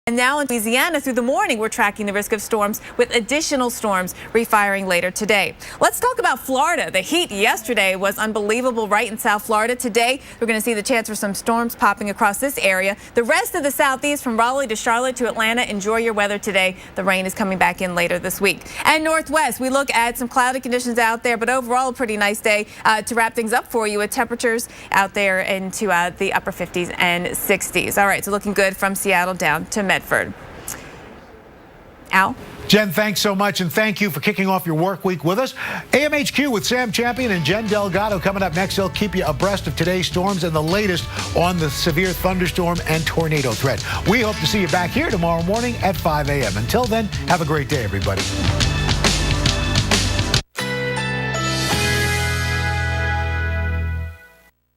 And now in Louisiana through the morning, we're tracking the risk of storms with additional storms refiring later today. Let's talk about Florida. The heat yesterday was unbelievable right in South Florida. Today, we're going to see the chance for some storms popping across this area. The rest of the southeast from Raleigh to Charlotte to Atlanta, enjoy your weather today. The rain is coming back in later this week. And northwest, we look at some cloudy conditions out there, but overall a pretty nice day to wrap things up for you with temperatures out there into the upper 50s and 60s. All right, so looking good from Seattle down to Medford. Al? Jen, thanks so much, and thank you for kicking off your work week with us. AMHQ with Sam Champion and Jen Delgado coming up next. They'll keep you abreast of today's storms and the latest on the severe thunderstorm and tornado threat. We hope to see you back here tomorrow morning at 5 a.m. Until then, have a great day, everybody.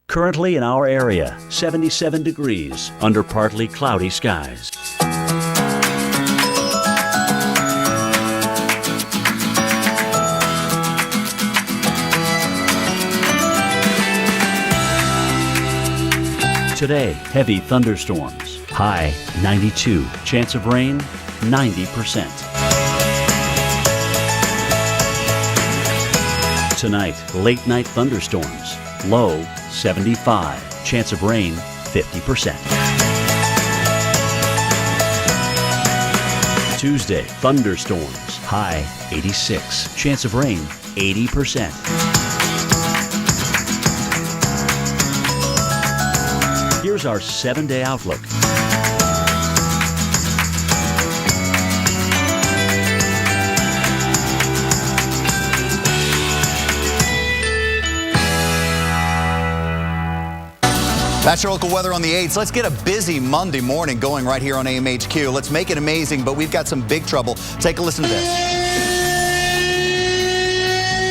Currently in our area, 77 degrees under partly cloudy skies. Today, heavy thunderstorms. High 92. Chance of rain 90%. Tonight, late night thunderstorms. Low 75. Chance of rain 50%. Tuesday, thunderstorms. High 86. Chance of rain 80%. Here's our 7-day outlook. That's your local weather on the 8s. Let's get a busy Monday morning going right here on AMHQ. Let's make it amazing, but we've got some big trouble. Take a listen to this.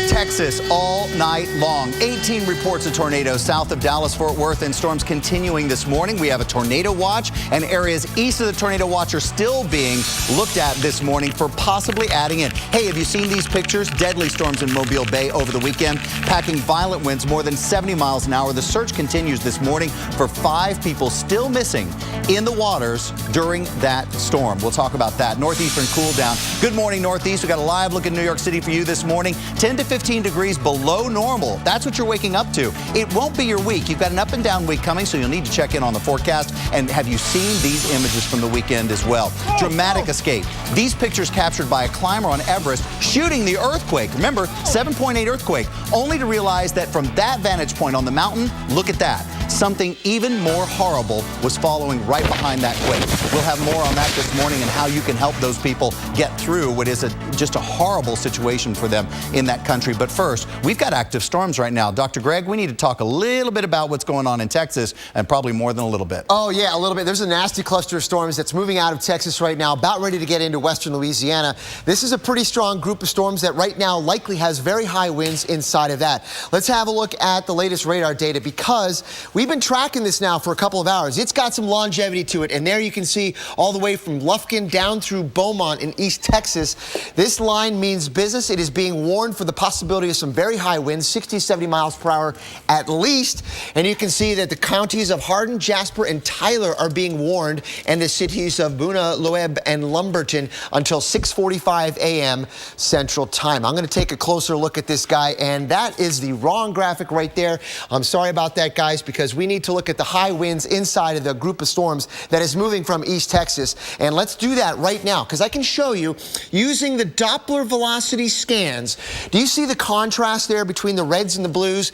Texas all night long. 18 reports of tornadoes south of Dallas-Fort Worth, and storms continuing this morning. We have a tornado watch, and areas east of the tornado watch are still being looked at this morning for possibly adding in. Hey, have you seen these pictures? Deadly storms in Mobile Bay over the weekend, packing violent winds more than 70 miles an hour. The search continues this morning for 5 people still missing in the waters during that storm. We'll talk about that. Northeastern cool down. Good morning, Northeast. We got a live look at New York City for you this morning. 10 to 15 degrees below normal. That's what you're waking up to. It won't be your week. You've got an up and down week coming, so you'll need to check in on the forecast. And have you seen these images from the weekend as well? Dramatic escape. These pictures captured by a climber on Everest shooting the earthquake. Remember, 7.8 earthquake, only to realize that from that vantage point on the mountain, look at that. Something even more horrible was following right behind that quake. We'll have more on that this morning and how you can help those people get through what is just a horrible situation for them in that country. But first, we've got active storms right now. Dr. Greg, we need to talk a little bit about what's going on in Texas, and probably more than a little bit. Oh, yeah, a little bit. There's a nasty cluster of storms that's moving out of Texas right now, about ready to get into western Louisiana. This is a pretty strong group of storms that right now likely has very high winds inside of that. Let's have a look at the latest radar data, because we've been tracking this now for a couple of hours. It's got some longevity to it, and there you can see all the way from Lufkin down through Beaumont in East Texas. This line means business. It is being warned for the possibility of some very high winds, 60, 70 miles per hour at least. And you can see that the counties of Hardin, Jasper, and Tyler are being warned, and the cities of Buna, Loeb, and Lumberton until 6:45 a.m. Central Time. I'm going to take a closer look at this guy, and that is the wrong graphic right there. I'm sorry about that, guys, because we need to look at the high winds inside of the group of storms that is moving from East Texas. And let's do that right now, because I can show you using the Doppler velocity scans. Do you see the contrast there between the reds and the blues?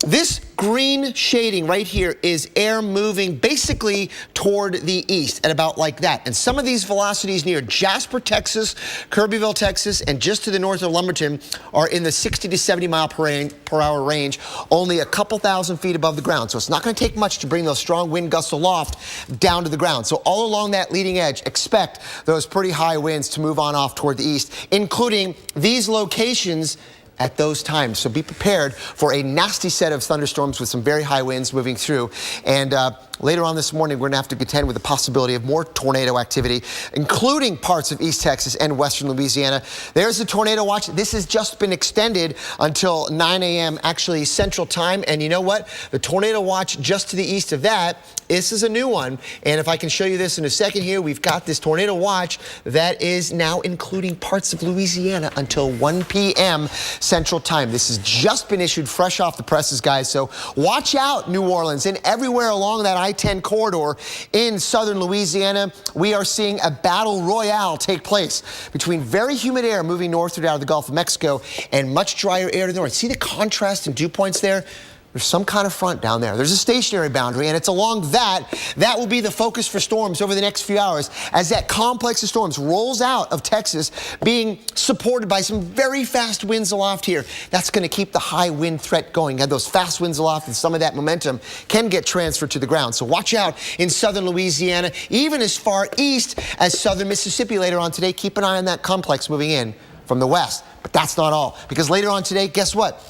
This green shading right here is air moving basically toward the east at about like that. And some of these velocities near Jasper, Texas, Kirbyville, Texas, and just to the north of Lumberton are in the 60 to 70 mile per hour range, only a couple thousand feet above the ground. So it's not going to take much to bring those strong wind gusts aloft down to the ground. So all along that leading edge, expect those pretty high winds to move on off toward the east, including these locations at those times. So be prepared for a nasty set of thunderstorms with some very high winds moving through. And later on this morning, we're going to have to contend with the possibility of more tornado activity, including parts of East Texas and western Louisiana. There's the tornado watch. This has just been extended until 9 a.m. actually Central Time. And you know what? The tornado watch just to the east of that, this is a new one. And if I can show you this in a second here, we've got this tornado watch that is now including parts of Louisiana until 1 p.m. Central Time. This has just been issued fresh off the presses, guys. So watch out, New Orleans, and everywhere along that I-10 corridor in southern Louisiana. We are seeing a battle royale take place between very humid air moving northward out of the Gulf of Mexico and much drier air to the north. See the contrast in dew points there? There's some kind of front down there. There's a stationary boundary, and it's along that. That will be the focus for storms over the next few hours as that complex of storms rolls out of Texas, being supported by some very fast winds aloft here. That's going to keep the high wind threat going. And those fast winds aloft and some of that momentum can get transferred to the ground. So watch out in southern Louisiana, even as far east as southern Mississippi later on today. Keep an eye on that complex moving in from the west. But that's not all, because later on today, guess what?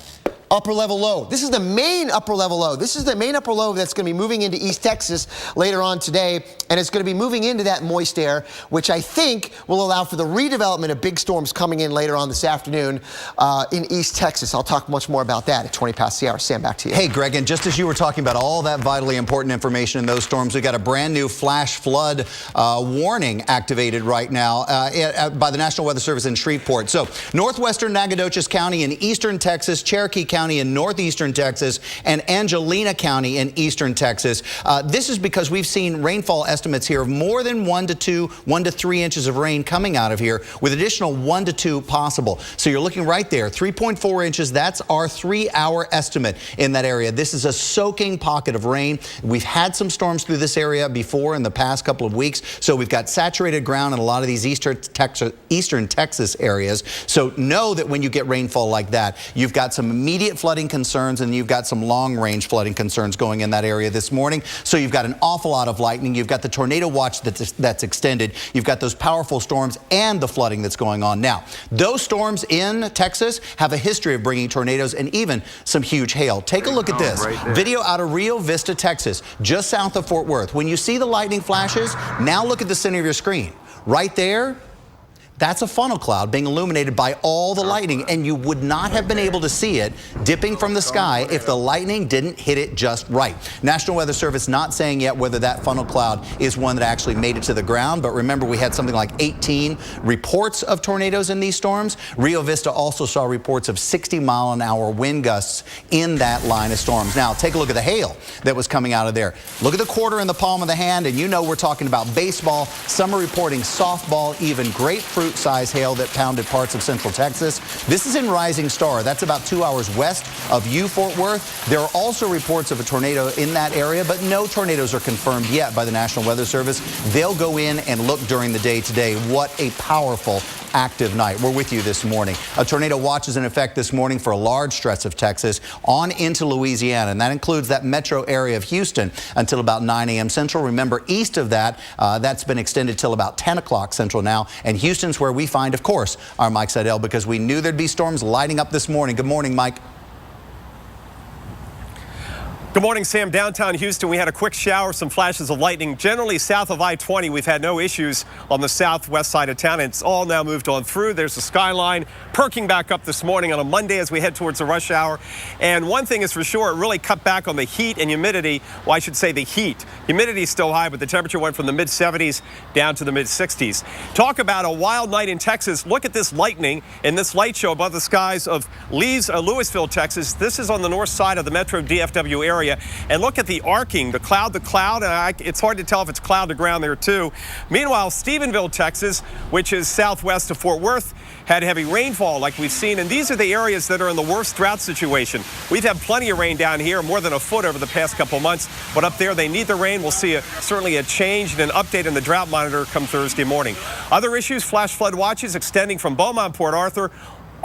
Upper level low. This is the main upper level low. This is the main upper low that's going to be moving into East Texas later on today, and it's going to be moving into that moist air, which I think will allow for the redevelopment of big storms coming in later on this afternoon in East Texas. I'll talk much more about that at 20 past the hour. Sam, back to you. Hey, Greg, and just as you were talking about all that vitally important information in those storms, we got a brand new flash flood warning activated right now by the National Weather Service in Shreveport. So northwestern Nacogdoches County in eastern Texas, Cherokee County in northeastern Texas, and Angelina County in eastern Texas. This is because we've seen rainfall estimates here of more than 1 to 3 inches of rain coming out of here, with additional 1 to 2 possible. So you're looking right there, 3.4 inches. That's our 3-hour estimate in that area. This is a soaking pocket of rain. We've had some storms through this area before in the past couple of weeks, so we've got saturated ground in a lot of these eastern Texas areas. So know that when you get rainfall like that, you've got some immediate flooding concerns, and you've got some long-range flooding concerns going in that area this morning. So you've got an awful lot of lightning. You've got the tornado watch that's extended. You've got those powerful storms and the flooding that's going on now. Those storms in Texas have a history of bringing tornadoes and even some huge hail. Take a look at this video out of Rio Vista, Texas, just south of Fort Worth. When you see the lightning flashes, now look at the center of your screen. Right there, that's a funnel cloud being illuminated by all the lightning, and you would not have been able to see it dipping from the sky if the lightning didn't hit it just right. National Weather Service not saying yet whether that funnel cloud is one that actually made it to the ground, but remember, we had something like 18 reports of tornadoes in these storms. Rio Vista also saw reports of 60-mile-an-hour wind gusts in that line of storms. Now, take a look at the hail that was coming out of there. Look at the quarter in the palm of the hand, and you know we're talking about baseball. Some are reporting softball, even grapefruit size hail that pounded parts of central Texas. This is in Rising Star. That's about 2 hours west of Fort Worth. There are also reports of a tornado in that area, but no tornadoes are confirmed yet by the National Weather Service. They'll go in and look during the day today. What a powerful, active night. We're with you this morning. A tornado watch is in effect this morning for a large stretch of Texas on into Louisiana, and that includes that metro area of Houston until about 9 a.m. Central. Remember, east of that, that's been extended till about 10 o'clock Central now, and Houston's where we find, of course, our Mike Seidel, because we knew there'd be storms lighting up this morning. Good morning, Mike. Good morning, Sam. Downtown Houston, we had a quick shower, some flashes of lightning. Generally, south of I-20, we've had no issues on the southwest side of town. It's all now moved on through. There's the skyline perking back up this morning on a Monday as we head towards the rush hour. And one thing is for sure, it really cut back on the heat and humidity. Well, I should say the heat. Humidity is still high, but the temperature went from the mid-70s down to the mid-60s. Talk about a wild night in Texas. Look at this lightning in this light show above the skies of Lewisville, Texas. This is on the north side of the Metro DFW area. And look at the arcing, the cloud to cloud. It's hard to tell if it's cloud to ground there too. Meanwhile, Stephenville, Texas, which is southwest of Fort Worth, had heavy rainfall like we've seen. And these are the areas that are in the worst drought situation. We've had plenty of rain down here, more than a foot over the past couple months. But up there, they need the rain. We'll see certainly a change and an update in the drought monitor come Thursday morning. Other issues, flash flood watches extending from Beaumont, Port Arthur,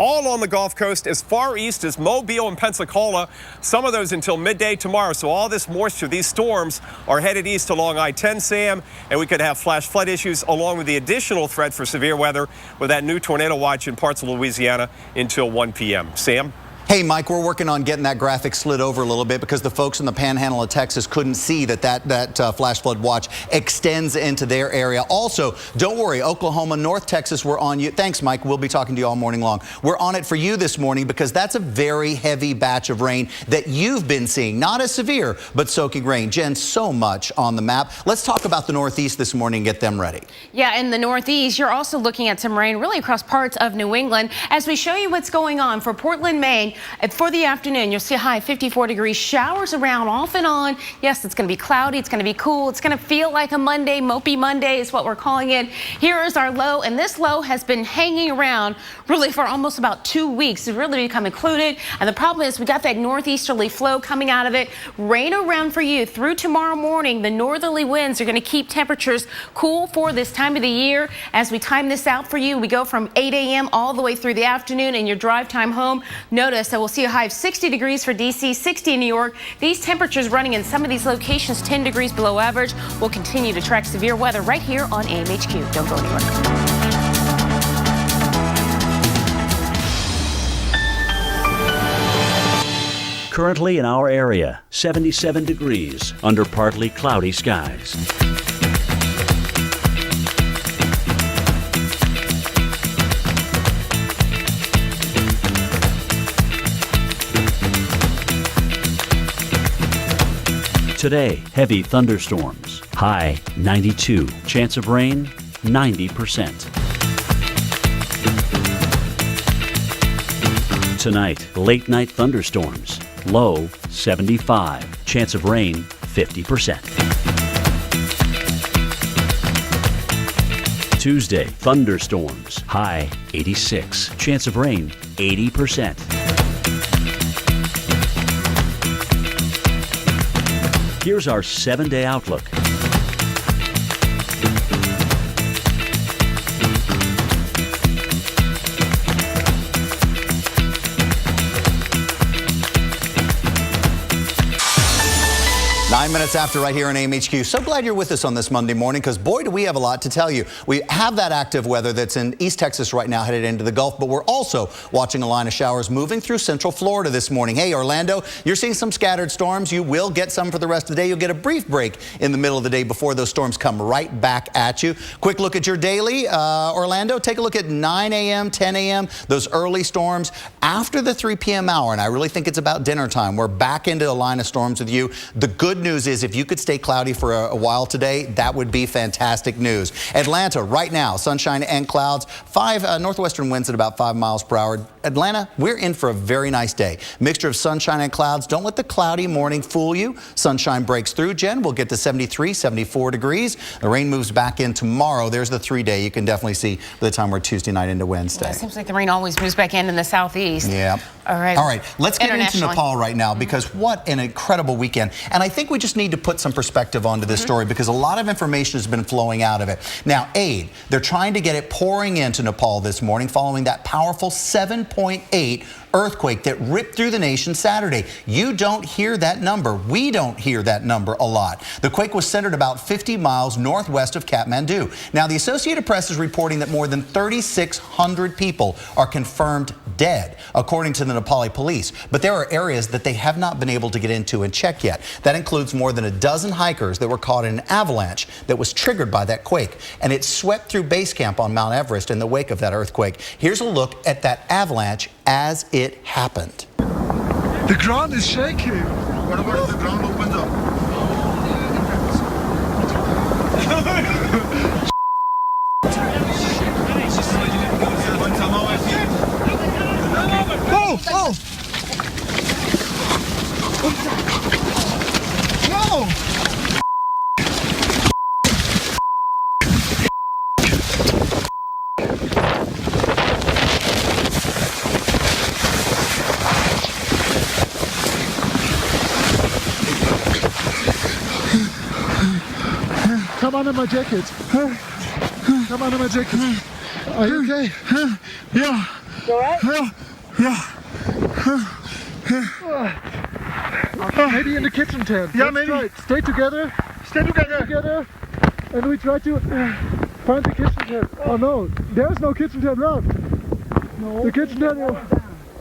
all on the Gulf Coast as far east as Mobile and Pensacola. Some of those until midday tomorrow. So all this moisture, these storms are headed east along I-10, Sam, and we could have flash flood issues along with the additional threat for severe weather with that new tornado watch in parts of Louisiana until 1 p.m. Sam? Hey, Mike, we're working on getting that graphic slid over a little bit because the folks in the panhandle of Texas couldn't see that flash flood watch extends into their area. Also, don't worry, Oklahoma, North Texas, we're on you. Thanks, Mike. We'll be talking to you all morning long. We're on it for you this morning because that's a very heavy batch of rain that you've been seeing. Not as severe, but soaking rain. Jen, so much on the map. Let's talk about the Northeast this morning and get them ready. Yeah, in the Northeast, you're also looking at some rain really across parts of New England. As we show you what's going on for Portland, Maine, for the afternoon, you'll see a high of 54 degrees, showers around off and on. Yes, it's going to be cloudy. It's going to be cool. It's going to feel like a Monday. Mopey Monday is what we're calling it. Here is our low, and this low has been hanging around really for almost about 2 weeks. It's really become included, and the problem is we got that northeasterly flow coming out of it. Rain around for you through tomorrow morning. The northerly winds are going to keep temperatures cool for this time of the year. As we time this out for you, we go from 8 a.m. all the way through the afternoon and your drive time home. Notice that we'll see a high of 60 degrees for D.C., 60 in New York. These temperatures running in some of these locations 10 degrees below average. We'll continue to track severe weather right here on AMHQ. Don't go anywhere. Currently in our area, 77 degrees under partly cloudy skies. Today, heavy thunderstorms. High 92. Chance of rain 90%. Tonight, late night thunderstorms. Low 75. Chance of rain 50%. Tuesday, thunderstorms. High 86. Chance of rain 80%. Here's our 7-day outlook. Nine minutes after right here on AMHQ. So glad you're with us on this Monday morning because, boy, do we have a lot to tell you. We have that active weather that's in East Texas right now headed into the Gulf, but we're also watching a line of showers moving through central Florida this morning. Hey, Orlando, you're seeing some scattered storms. You will get some for the rest of the day. You'll get a brief break in the middle of the day before those storms come right back at you. Quick look at your daily. Orlando, take a look at 9 a.m., 10 a.m., those early storms after the 3 p.m. hour, and I really think it's about dinner time. We're back into a line of storms with you. The good news is if you could stay cloudy for a while today, that would be fantastic news. Atlanta, right now, sunshine and clouds, 5 northwestern winds at about 5 miles per hour. Atlanta, we're in for a very nice day. Mixture of sunshine and clouds. Don't let the cloudy morning fool you. Sunshine breaks through, Jen. We'll get to 73, 74 degrees. The rain moves back in tomorrow. There's the 3-day. You can definitely see by the time we're Tuesday night into Wednesday. Yeah, it seems like the rain always moves back in the southeast. Yeah. All right. All right. Let's get into Nepal right now because what an incredible weekend. And I think we just need to put some perspective onto this story because a lot of information has been flowing out of it. Now, aid, they're trying to get it pouring into Nepal this morning following that powerful 7.8 earthquake that ripped through the nation Saturday. You don't hear that number. We don't hear that number a lot. The quake was centered about 50 miles northwest of Kathmandu. Now, the Associated Press is reporting that more than 3,600 people are confirmed dead, according to the Nepali police. But there are areas that they have not been able to get into and check yet. That includes more than a dozen hikers that were caught in an avalanche that was triggered by that quake. And it swept through base camp on Mount Everest in the wake of that earthquake. Here's a look at that avalanche as it happened. The ground is shaking. What about if the ground opens up? Oh! Oh! No! Come under my jacket. Come under my jacket. Are you okay? Yeah. You all right? Yeah. Maybe in the kitchen tent. Yeah, maybe. Right. Stay together. Stay together. And we try to find the kitchen tent. Oh no, there's no kitchen tent left. No. The kitchen tent.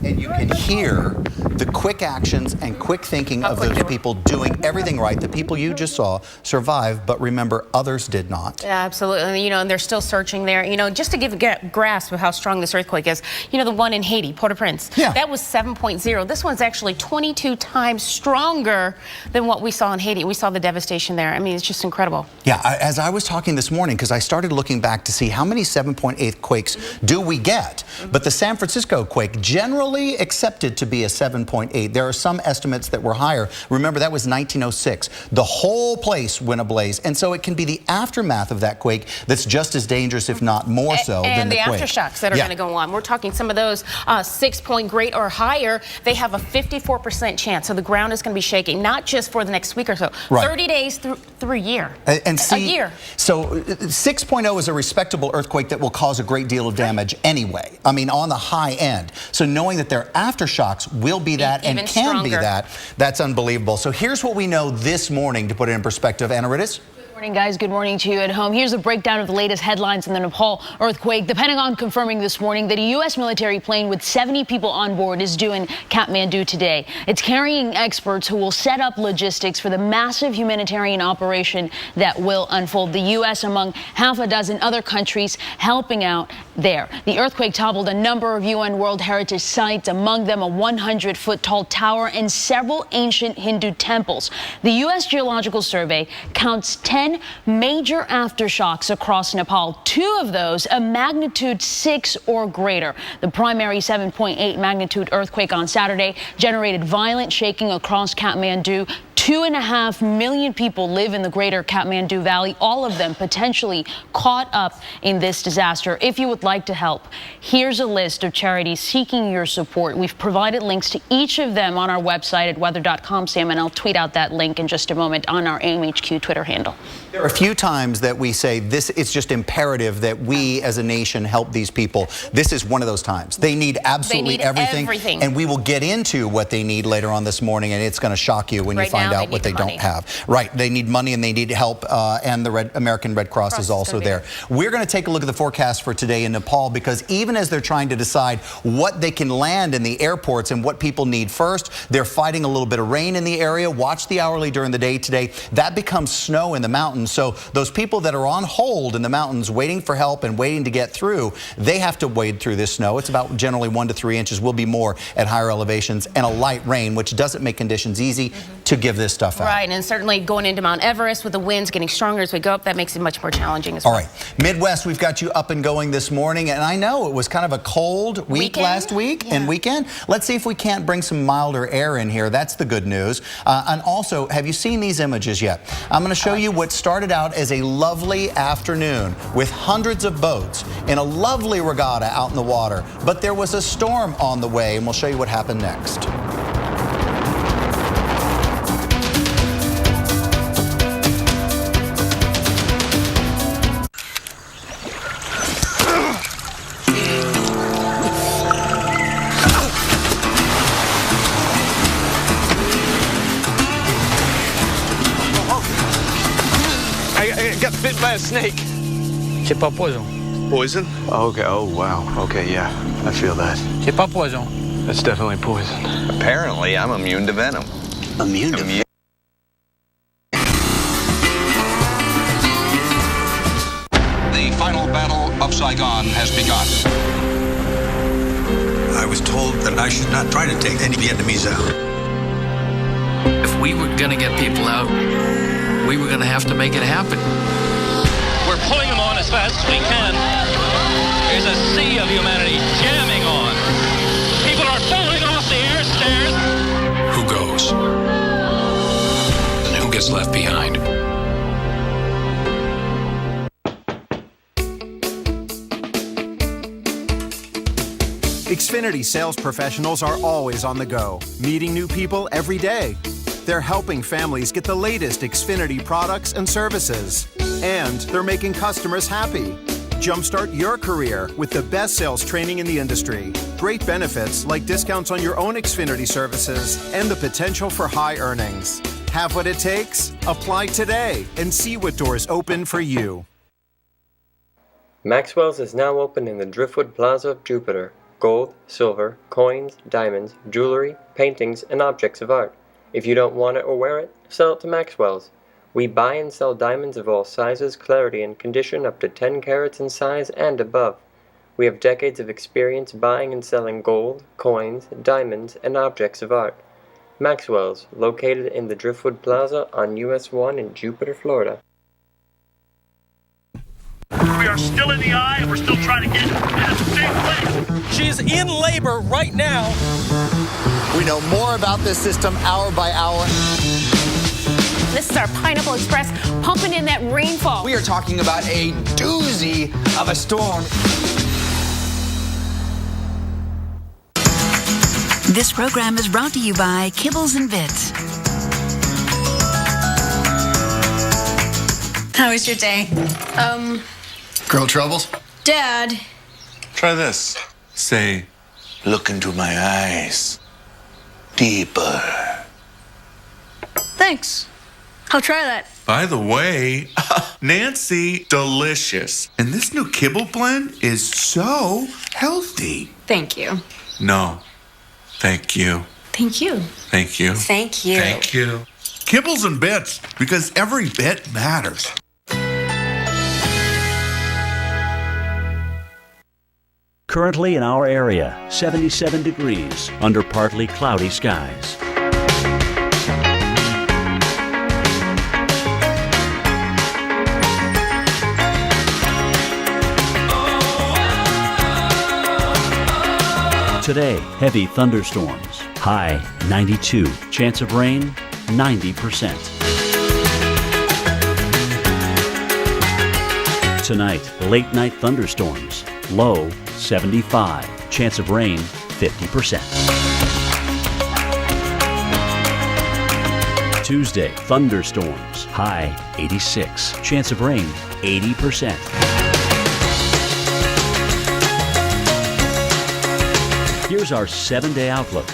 And you can hear the quick actions and quick thinking of those people doing everything right. The people you just saw survived, but remember, others did not. Yeah, absolutely. You know, and they're still searching there. You know, just to give a grasp of how strong this earthquake is, you know, the one in Haiti, Port-au-Prince, that was 7.0. This one's actually 22 times stronger than what we saw in Haiti. We saw the devastation there. I mean, it's just incredible. Yeah, as I was talking this morning, because I started looking back to see how many 7.8 quakes do we get, but the San Francisco quake generally accepted to be a 7.8. There are some estimates that were higher. Remember, that was 1906. The whole place went ablaze, and so it can be the aftermath of that quake that's just as dangerous, if not more so, than the quake. And the aftershocks that are going to go on. We're talking some of those 6-point great or higher. They have a 54% chance. So the ground is going to be shaking, not just for the next week or so, 30 days through a year. And see, a year. So 6.0 is a respectable earthquake that will cause a great deal of damage anyway. I mean, on the high end. So knowing that their aftershocks will be that and can be that, that's unbelievable. So here's what we know this morning to put it in perspective. Anna Rittis? Good morning, guys. Good morning to you at home. Here's a breakdown of the latest headlines in the Nepal earthquake. The Pentagon confirming this morning that a U.S. military plane with 70 people on board is due in Kathmandu today. It's carrying experts who will set up logistics for the massive humanitarian operation that will unfold. The U.S. among half a dozen other countries helping out there. The earthquake toppled a number of UN World Heritage sites, among them a 100-foot tall tower and several ancient Hindu temples. The U.S. Geological Survey counts 10 major aftershocks across Nepal, 2 of those a magnitude 6 or greater. The primary 7.8 magnitude earthquake on Saturday generated violent shaking across Kathmandu. 2.5 million people live in the greater Kathmandu Valley, all of them potentially caught up in this disaster. If you would like to help, here's a list of charities seeking your support. We've provided links to each of them on our website at weather.com, Sam, and I'll tweet out that link in just a moment on our AMHQ Twitter handle. There are a few times that we say it's just imperative that we as a nation help these people. This is one of those times. They need absolutely everything. And we will get into what they need later on this morning, and it's going to shock you when you find out what they don't have. Right. They need money and they need help, and the American Red Cross is also there. We're going to take a look at the forecast for today in Nepal, because even as they're trying to decide what they can land in the airports and what people need first, they're fighting a little bit of rain in the area. Watch the hourly during the day today. That becomes snow in the mountains. So those people that are on hold in the mountains waiting for help and waiting to get through, they have to wade through this snow. It's about generally 1 to 3 inches. Will be more at higher elevations, and a light rain, which doesn't make conditions easy to give this stuff out. Right, and certainly going into Mount Everest with the winds getting stronger as we go up, that makes it much more challenging as well. All right, Midwest, we've got you up and going this morning, and I know it was kind of a cold week last week and weekend. Let's see if we can't bring some milder air in here. That's the good news. And also, have you seen these images yet? I'm going to show you what started out as a lovely afternoon with hundreds of boats in a lovely regatta out in the water, but there was a storm on the way, and we'll show you what happened next. I got bit by a snake. C'est pas poison. Poison? Okay, oh wow. Okay, yeah, I feel that. C'est pas poison. That's definitely poison. Apparently, I'm immune to venom. Immune to venom? The final battle of Saigon has begun. I was told that I should not try to take any Vietnamese out. If we were gonna get people out, we were gonna have to make it happen. We're pulling them on as fast as we can. There's a sea of humanity jamming on. People are falling off the air stairs. Who goes? And who gets left behind? Xfinity sales professionals are always on the go, meeting new people every day. They're helping families get the latest Xfinity products and services. And they're making customers happy. Jumpstart your career with the best sales training in the industry. Great benefits like discounts on your own Xfinity services and the potential for high earnings. Have what it takes? Apply today and see what doors open for you. Maxwell's is now open in the Driftwood Plaza of Jupiter. Gold, silver, coins, diamonds, jewelry, paintings, and objects of art. If you don't want it or wear it, sell it to Maxwell's. We buy and sell diamonds of all sizes, clarity, and condition up to 10 carats in size and above. We have decades of experience buying and selling gold, coins, diamonds, and objects of art. Maxwell's, located in the Driftwood Plaza on US 1 in Jupiter, Florida. We are still in the eye, and we're still trying to get in a safe place. She is in labor right now. We know more about this system hour by hour. This is our Pineapple Express pumping in that rainfall. We are talking about a doozy of a storm. This program is brought to you by Kibbles and Bits. How was your day? Girl troubles? Dad. Try this. Say, look into my eyes. Deeper. Thanks. I'll try that. By the way, Nancy, delicious. And this new kibble blend is so healthy. Thank you. No. Thank you. Thank you. Thank you. Thank you. Thank you. Kibbles and Bits, because every bit matters. Currently in our area, 77 degrees under partly cloudy skies. Today, heavy thunderstorms. High 92. Chance of rain 90%. Tonight, late night thunderstorms. Low 75. Chance of rain 50%. Tuesday, thunderstorms. High 86. Chance of rain 80%. Here's our 7-day outlook.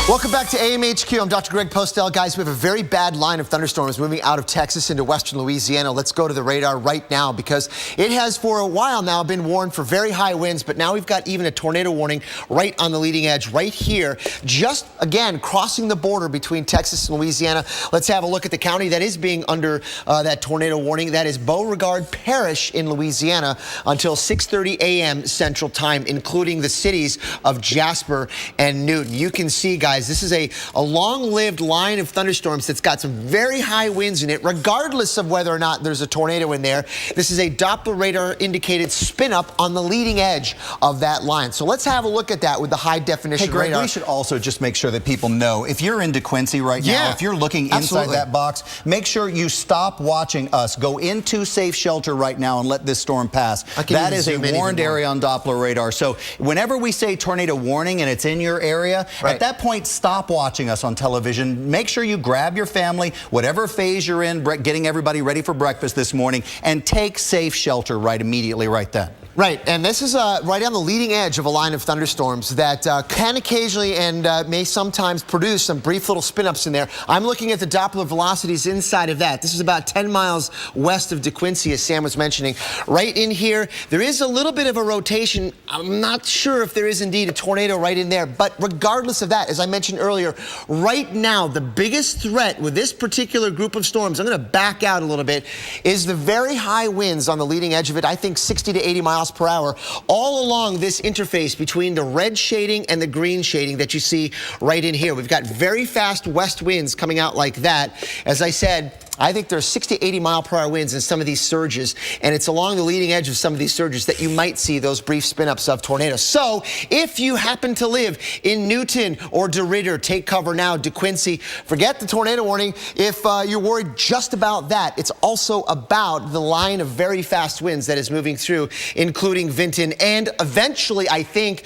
Welcome back to AMHQ. I'm Dr. Greg Postel. Guys, we have a very bad line of thunderstorms moving out of Texas into western Louisiana. Let's go to the radar right now because it has for a while now been warned for very high winds, but now we've got even a tornado warning right on the leading edge right here, just again crossing the border between Texas and Louisiana. Let's have a look at the county that is being under that tornado warning. That is Beauregard Parish in Louisiana until 6:30 a.m. Central Time, including the cities of Jasper and Newton. You can see, guys, this is a long-lived line of thunderstorms that's got some very high winds in it, regardless of whether or not there's a tornado in there. This is a Doppler radar indicated spin up on the leading edge of that line. So let's have a look at that with the high definition Hey, Greg, radar. we should also just make sure that people know, if you're in DeQuincy right now, if you're looking inside that box, make sure you stop watching us. Go into safe shelter right now and let this storm pass. That is a warned area on Doppler radar. So whenever we say tornado warning and it's in your area, at that point, stop watching us on television. Make sure you grab your family, whatever phase you're in, getting everybody ready for breakfast this morning, and take safe shelter right immediately right then. Right, and this is right on the leading edge of a line of thunderstorms that can occasionally and may sometimes produce some brief little spin-ups in there. I'm looking at the Doppler velocities inside of that. This is about 10 miles west of DeQuincy, as Sam was mentioning. Right in here, there is a little bit of a rotation. I'm not sure if there is indeed a tornado right in there, but regardless of that, as I mentioned earlier, right now, the biggest threat with this particular group of storms, I'm going to back out a little bit, is the very high winds on the leading edge of it. I think 60 to 80 miles per hour all along this interface between the red shading and the green shading that you see right in here. We've got very fast west winds coming out like that. As I said, I think there's 60 to 80 mile-per-hour winds in some of these surges, and it's along the leading edge of some of these surges that you might see those brief spin-ups of tornadoes. So if you happen to live in Newton or DeRidder, take cover now. DeQuincy, forget the tornado warning if you're worried just about that. It's also about the line of very fast winds that is moving through, including Vinton and eventually, I think,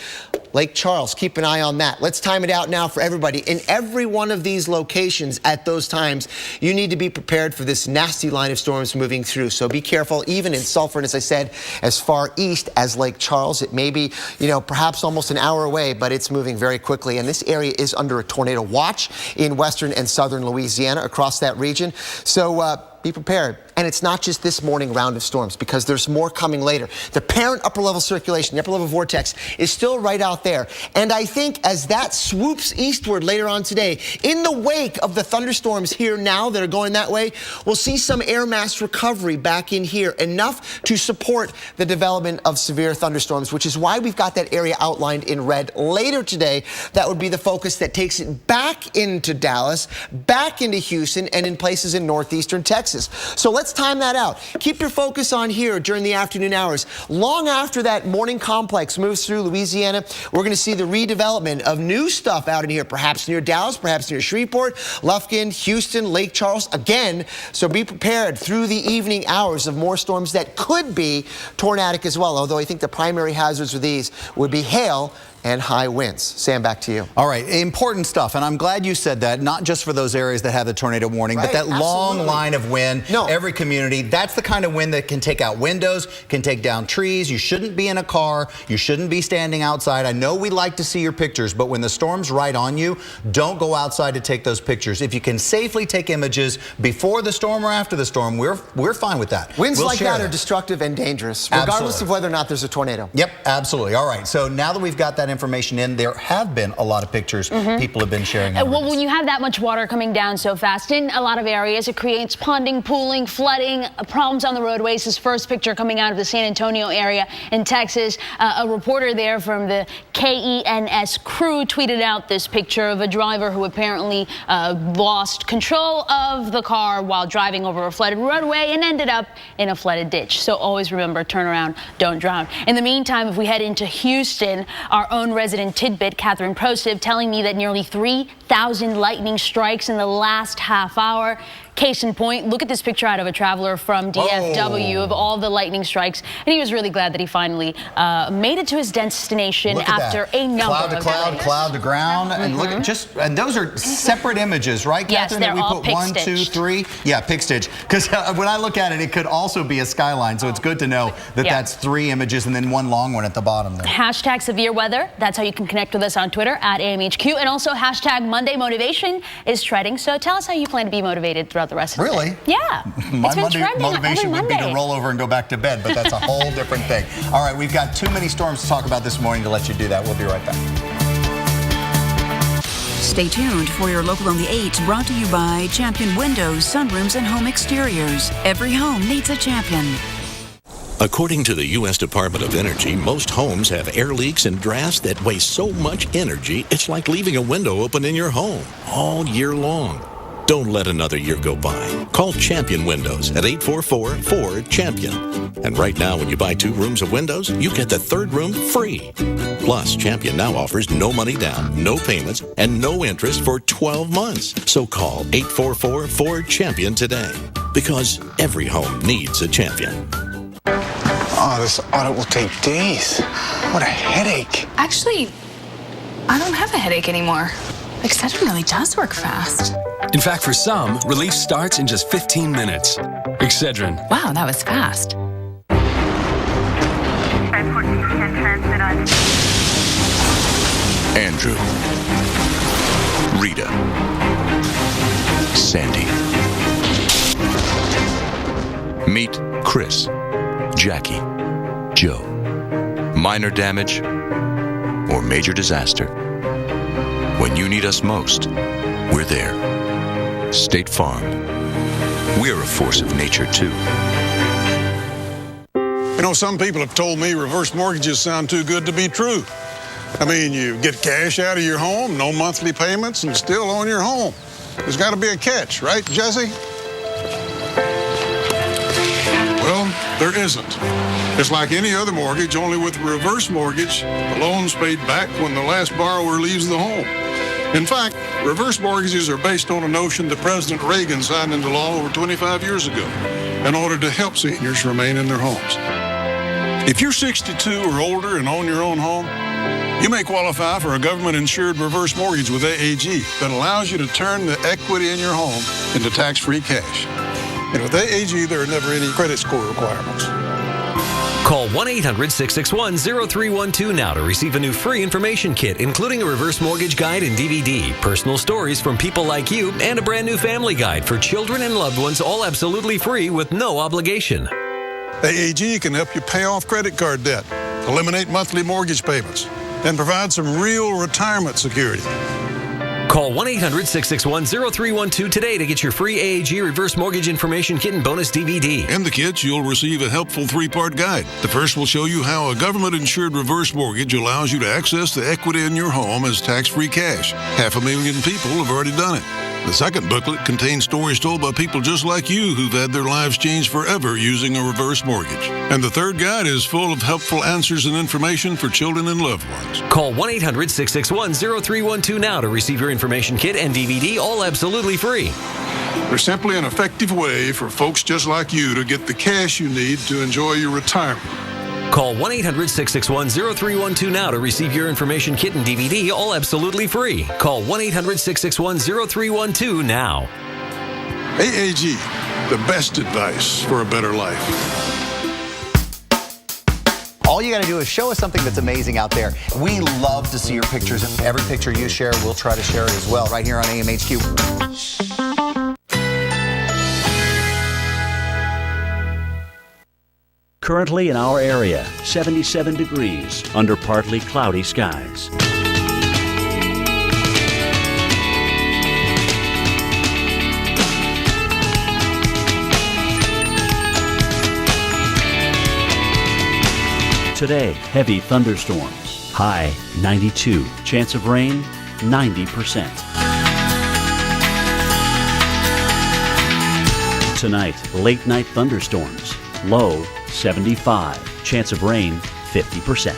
Lake Charles. Keep an eye on that. Let's time it out now for everybody. In every one of these locations at those times, you need to be prepared for this nasty line of storms moving through. So be careful, even in Sulphur, and as I said, as far east as Lake Charles. It may be, perhaps almost an hour away, but it's moving very quickly. And this area is under a tornado watch in western and southern Louisiana across that region. So be prepared. And it's not just this morning round of storms, because there's more coming later. The parent upper level circulation, the upper level vortex, is still right out there. And I think as that swoops eastward later on today, in the wake of the thunderstorms here now that are going that way, we'll see some air mass recovery back in here, enough to support the development of severe thunderstorms, which is why we've got that area outlined in red later today. That would be the focus that takes it back into Dallas, back into Houston, and in places in northeastern Texas. So let's time that out. Keep your focus on here during the afternoon hours. Long after that morning complex moves through Louisiana, we're going to see the redevelopment of new stuff out in here, perhaps near Dallas, perhaps near Shreveport, Lufkin, Houston, Lake Charles again. So be prepared through the evening hours of more storms that could be tornadic as well, although I think the primary hazards of these would be hail and high winds. Sam, back to you. All right, important stuff, and I'm glad you said that, not just for those areas that have the tornado warning, but that long line of wind, every community, that's the kind of wind that can take out windows, can take down trees. You shouldn't be in a car, you shouldn't be standing outside. I know we like to see your pictures, but when the storm's right on you, don't go outside to take those pictures. If you can safely take images before the storm or after the storm, we're fine with that. Winds like that are destructive and dangerous, regardless of whether or not there's a tornado. Yep, absolutely. All right, so now that we've got that information in, there have been a lot of pictures people have been sharing. Well, when you have that much water coming down so fast in a lot of areas, it creates ponding, pooling, flooding, problems on the roadways. This first picture coming out of the San Antonio area in Texas, a reporter there from the KENS crew tweeted out this picture of a driver who apparently lost control of the car while driving over a flooded roadway and ended up in a flooded ditch. So always remember, turn around, don't drown. In the meantime, if we head into Houston, our own resident Tidbit, Catherine Prosiv, telling me that nearly 3,000 lightning strikes in the last half hour. Case in point, look at this picture out of a traveler from DFW of all the lightning strikes, and he was really glad that he finally made it to his destination after a number cloud to of cloud, days. cloud to ground, and look at and those are separate images, right, Catherine? Yes, they're all put 1, 2, 3. Yeah, pick stitch. Because when I look at it, it could also be a skyline, so it's good to know that that's 3 images and then one long one at the bottom there. Hashtag severe weather. That's how you can connect with us on Twitter at AMHQ, and also hashtag Monday motivation is trending. So tell us how you plan to be motivated throughout the rest of the day. Yeah. My Monday motivation would be to roll over and go back to bed, but that's a whole different thing. All right, we've got too many storms to talk about this morning to let you do that. We'll be right back. Stay tuned for your Local on the 8, brought to you by Champion Windows, Sunrooms, and Home Exteriors. Every home needs a champion. According to the U.S. Department of Energy, most homes have air leaks and drafts that waste so much energy, it's like leaving a window open in your home all year long. Don't let another year go by. Call Champion Windows at 844-4CHAMPION. And right now, when you buy 2 rooms of windows, you get the 3rd room free. Plus, Champion now offers no money down, no payments, and no interest for 12 months. So call 844-4CHAMPION today. Because every home needs a champion. Oh, this audit will take days. What a headache. Actually, I don't have a headache anymore. Excedrin really does work fast. In fact, for some, relief starts in just 15 minutes. Excedrin. Wow, that was fast. Andrew, Rita, Sandy. Meet Chris, Jackie, Joe. Minor damage or major disaster. When you need us most, we're there. State Farm. We're a force of nature, too. You know, some people have told me reverse mortgages sound too good to be true. I mean, you get cash out of your home, no monthly payments, and still own your home. There's got to be a catch, right, Jesse? There isn't. It's like any other mortgage, only with reverse mortgage, the loan's paid back when the last borrower leaves the home. In fact, reverse mortgages are based on a notion that President Reagan signed into law over 25 years ago in order to help seniors remain in their homes. If you're 62 or older and own your own home, you may qualify for a government-insured reverse mortgage with AAG that allows you to turn the equity in your home into tax-free cash. And with AAG, there are never any credit score requirements. Call 1-800-661-0312 now to receive a new free information kit, including a reverse mortgage guide and DVD, personal stories from people like you, and a brand new family guide for children and loved ones, all absolutely free with no obligation. AAG can help you pay off credit card debt, eliminate monthly mortgage payments, and provide some real retirement security. Call 1-800-661-0312 today to get your free AAG reverse mortgage information kit and bonus DVD. In the kits, you'll receive a helpful 3-part guide. The first will show you how a government-insured reverse mortgage allows you to access the equity in your home as tax-free cash. 500,000 people have already done it. The second booklet contains stories told by people just like you who've had their lives changed forever using a reverse mortgage. And the third guide is full of helpful answers and information for children and loved ones. Call 1-800-661-0312 now to receive your information kit and DVD, all absolutely free. There's simply an effective way for folks just like you to get the cash you need to enjoy your retirement. Call 1-800-661-0312 now to receive your information kit and DVD, all absolutely free. Call 1-800-661-0312 now. AAG, the best advice for a better life. All you got to do is show us something that's amazing out there. We love to see your pictures. Every picture you share, we'll try to share it as well right here on AMHQ. Currently in our area, 77 degrees under partly cloudy skies. Today, heavy thunderstorms. High 92. Chance of rain 90%. Tonight, late night thunderstorms. Low 75. Chance of rain 50%.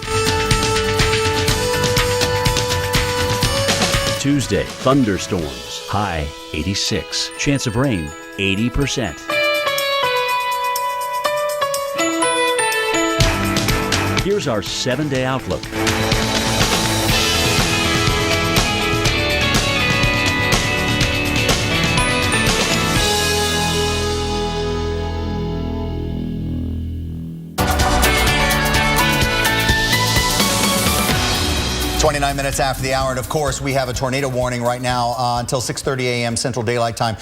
Tuesday, thunderstorms. High 86. Chance of rain 80%. Here's our 7-day outlook. Nine minutes after the hour, and of course we have a tornado warning right now until 6:30 a.m. Central Daylight Time.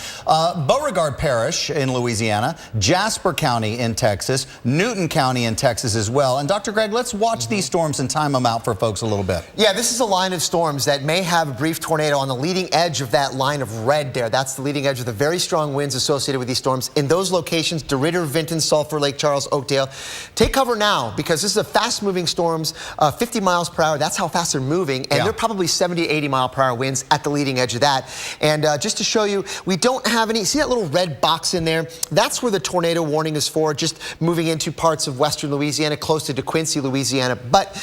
Beauregard Parish in Louisiana, Jasper County in Texas, Newton County in Texas as well. And Dr. Greg, let's watch these storms and time them out for folks a little bit. Yeah, this is a line of storms that may have a brief tornado on the leading edge of that line of red there. That's the leading edge of the very strong winds associated with these storms. In those locations, DeRidder, Vinton, Sulphur, Lake Charles, Oakdale, take cover now because this is a fast-moving storms, 50 miles per hour. That's how fast they're moving. And they're probably 70, 80 mile per hour winds at the leading edge of that. And just to show you, we don't have any, see that little red box in there? That's where the tornado warning is for, just moving into parts of western Louisiana, close to DeQuincy, Louisiana. But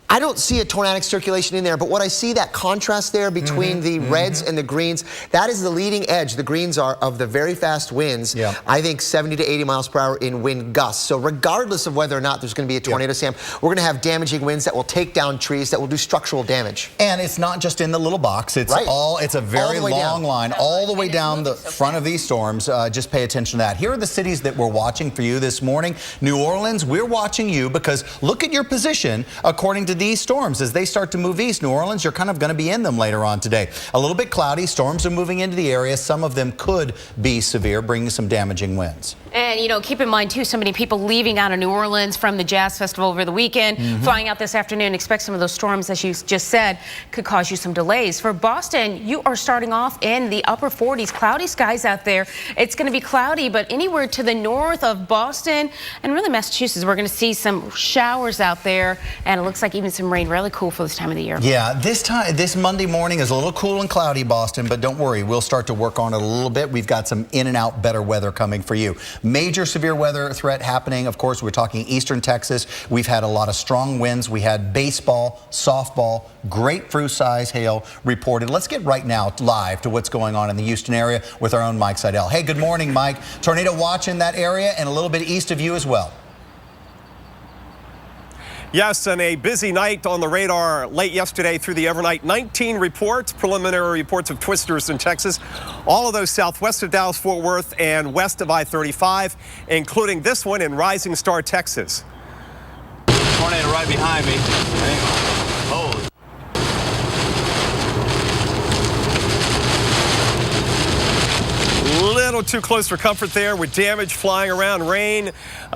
I don't see a tornadic circulation in there, but what I see, that contrast there between the reds and the greens, that is the leading edge. The greens are of the very fast winds. I think 70 to 80 miles per hour in wind gusts. So regardless of whether or not there's going to be a tornado, Sam, we're going to have damaging winds that will take down trees, that will do structural damage. And it's not just in the little box. It's it's a very long line all the way down the front of these storms. Just pay attention to that. Here are the cities that we're watching for you this morning. New Orleans, we're watching you because look at your position according to these storms. As they start to move east, New Orleans, you're kind of going to be in them later on today. A little bit cloudy. Storms are moving into the area. Some of them could be severe, bringing some damaging winds. And, you know, keep in mind, too, so many people leaving out of New Orleans from the Jazz Festival over the weekend, flying out this afternoon. Expect some of those storms, as you just said, could cause you some delays. For Boston, you are starting off in the upper 40s. Cloudy skies out there. It's going to be cloudy, but anywhere to the north of Boston and really Massachusetts, we're going to see some showers out there. And it looks like even some rain. Really cool for this time of the year. Yeah, this Monday morning is a little cool and cloudy, Boston, but don't worry. We'll start to work on it a little bit. We've got some in and out better weather coming for you. Major severe weather threat happening. Of course, we're talking eastern Texas. We've had a lot of strong winds. We had baseball, softball, grapefruit size hail reported. Let's get right now live to what's going on in the Houston area with our own Mike Seidel. Hey, good morning, Mike. Tornado watch in that area and a little bit east of you as well. Yes, and a busy night on the radar late yesterday through the overnight. 19 reports, preliminary reports of twisters in Texas. All of those southwest of Dallas-Fort Worth and west of I-35, including this one in Rising Star, Texas. Tornado right behind me. Holy. Little too close for comfort there with damage flying around, rain.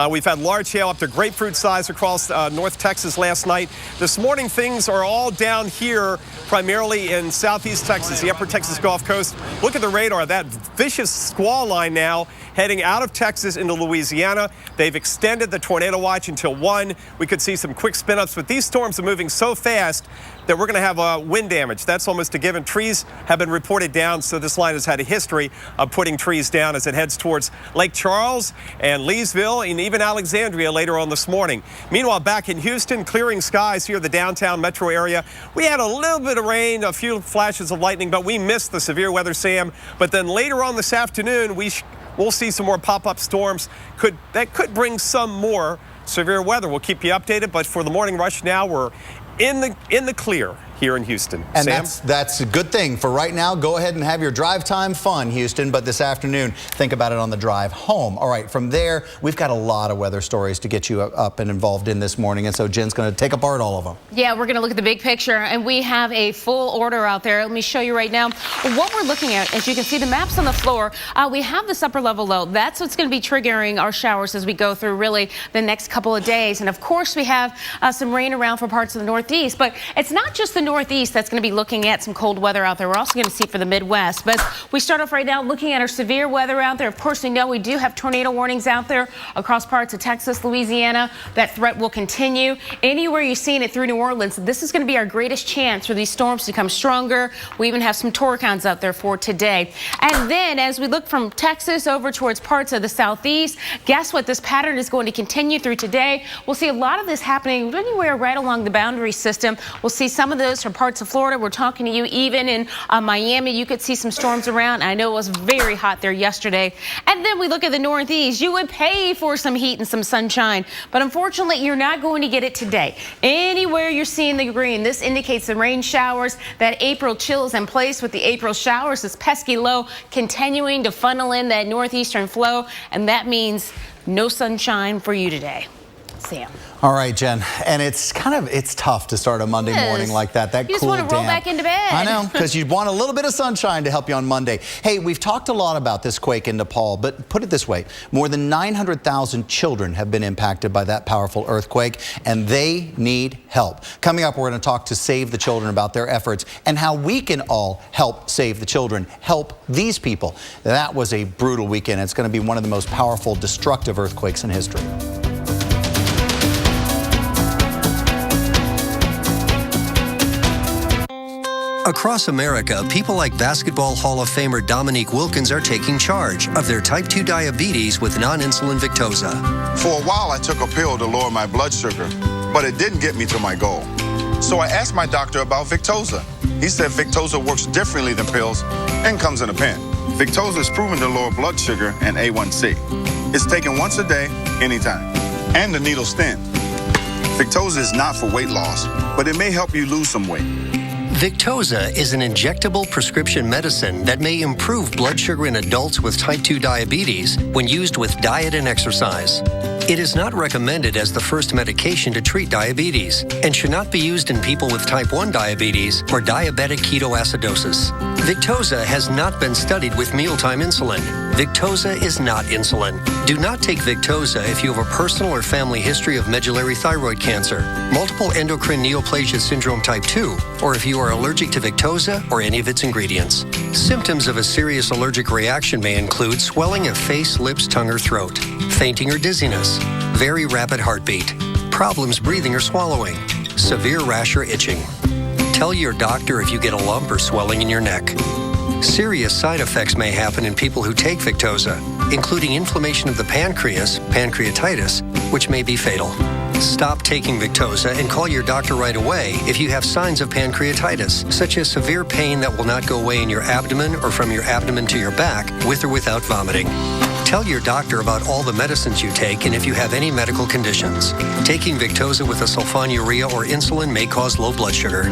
We've had large hail up to grapefruit size across North Texas last night. This morning, things are all down here, primarily in southeast Texas, the upper Texas Gulf Coast. Look at the radar, that vicious squall line now heading out of Texas into Louisiana. They've extended the tornado watch until 1. We could see some quick spin-ups, but these storms are moving so fast that we're going to have wind damage. That's almost a given. Trees have been reported down, so this line has had a history of putting trees down as it heads towards Lake Charles and Leesville and even Alexandria later on this morning. Meanwhile, back in Houston, clearing skies here in the downtown metro area. We had a little bit of rain, a few flashes of lightning, but we missed the severe weather, Sam. But then later on this afternoon, we'll see some more pop-up storms that could bring some more severe weather. We'll keep you updated, but for the morning rush now, we're in the clear here in Houston. And Sam? that's a good thing. For right now, go ahead and have your drive time fun, Houston, but this afternoon, think about it on the drive home. All right, from there, we've got a lot of weather stories to get you up and involved in this morning, and so Jen's going to take apart all of them. Yeah, we're going to look at the big picture, and we have a full order out there. Let me show you right now what we're looking at. As you can see, the maps on the floor, we have this upper level low. That's what's going to be triggering our showers as we go through really the next couple of days. And of course, we have some rain around for parts of the Northeast, but it's not just the Northeast that's going to be looking at some cold weather out there. We're also going to see for the Midwest. But we start off right now looking at our severe weather out there. Of course, we know we do have tornado warnings out there across parts of Texas, Louisiana. That threat will continue. Anywhere you're seeing it through New Orleans, this is going to be our greatest chance for these storms to become stronger. We even have some torricons out there for today. And then as we look from Texas over towards parts of the Southeast, guess what? This pattern is going to continue through today. We'll see a lot of this happening anywhere right along the boundary system. We'll see some of those for parts of Florida. We're talking to you even in Miami. You could see some storms around. I know it was very hot there yesterday. And then we look at the Northeast. You would pay for some heat and some sunshine, but unfortunately, you're not going to get it today. Anywhere you're seeing the green, this indicates the rain showers. That April chill is in place with the April showers. This pesky low continuing to funnel in that northeastern flow, and that means no sunshine for you today. Sam. All right, Jen, and it's tough to start a Monday morning like that. You just want to roll back into bed. I know, because you want a little bit of sunshine to help you on Monday. Hey, we've talked a lot about this quake in Nepal, but put it this way. More than 900,000 children have been impacted by that powerful earthquake, and they need help. Coming up, we're going to talk to Save the Children about their efforts and how we can all help save the children, help these people. That was a brutal weekend. It's going to be one of the most powerful, destructive earthquakes in history. Across America, people like Basketball Hall of Famer Dominique Wilkins are taking charge of their type 2 diabetes with non-insulin Victoza. For a while, I took a pill to lower my blood sugar, but it didn't get me to my goal. So I asked my doctor about Victoza. He said Victoza works differently than pills and comes in a pen. Victoza is proven to lower blood sugar and A1C. It's taken once a day, anytime. And the needle's thin. Victoza is not for weight loss, but it may help you lose some weight. Victoza is an injectable prescription medicine that may improve blood sugar in adults with type 2 diabetes when used with diet and exercise. It is not recommended as the first medication to treat diabetes and should not be used in people with type 1 diabetes or diabetic ketoacidosis. Victoza has not been studied with mealtime insulin. Victoza is not insulin. Do not take Victoza if you have a personal or family history of medullary thyroid cancer, multiple endocrine neoplasia syndrome type 2, or if you are allergic to Victoza or any of its ingredients. Symptoms of a serious allergic reaction may include swelling of face, lips, tongue, or throat, fainting or dizziness, very rapid heartbeat, problems breathing or swallowing, severe rash or itching. Tell your doctor if you get a lump or swelling in your neck. Serious side effects may happen in people who take Victoza. including inflammation of the pancreas, pancreatitis, which may be fatal. Stop taking Victoza and call your doctor right away if you have signs of pancreatitis, such as severe pain that will not go away in your abdomen or from your abdomen to your back, with or without vomiting. Tell your doctor about all the medicines you take and if you have any medical conditions. Taking Victoza with a sulfonylurea or insulin may cause low blood sugar.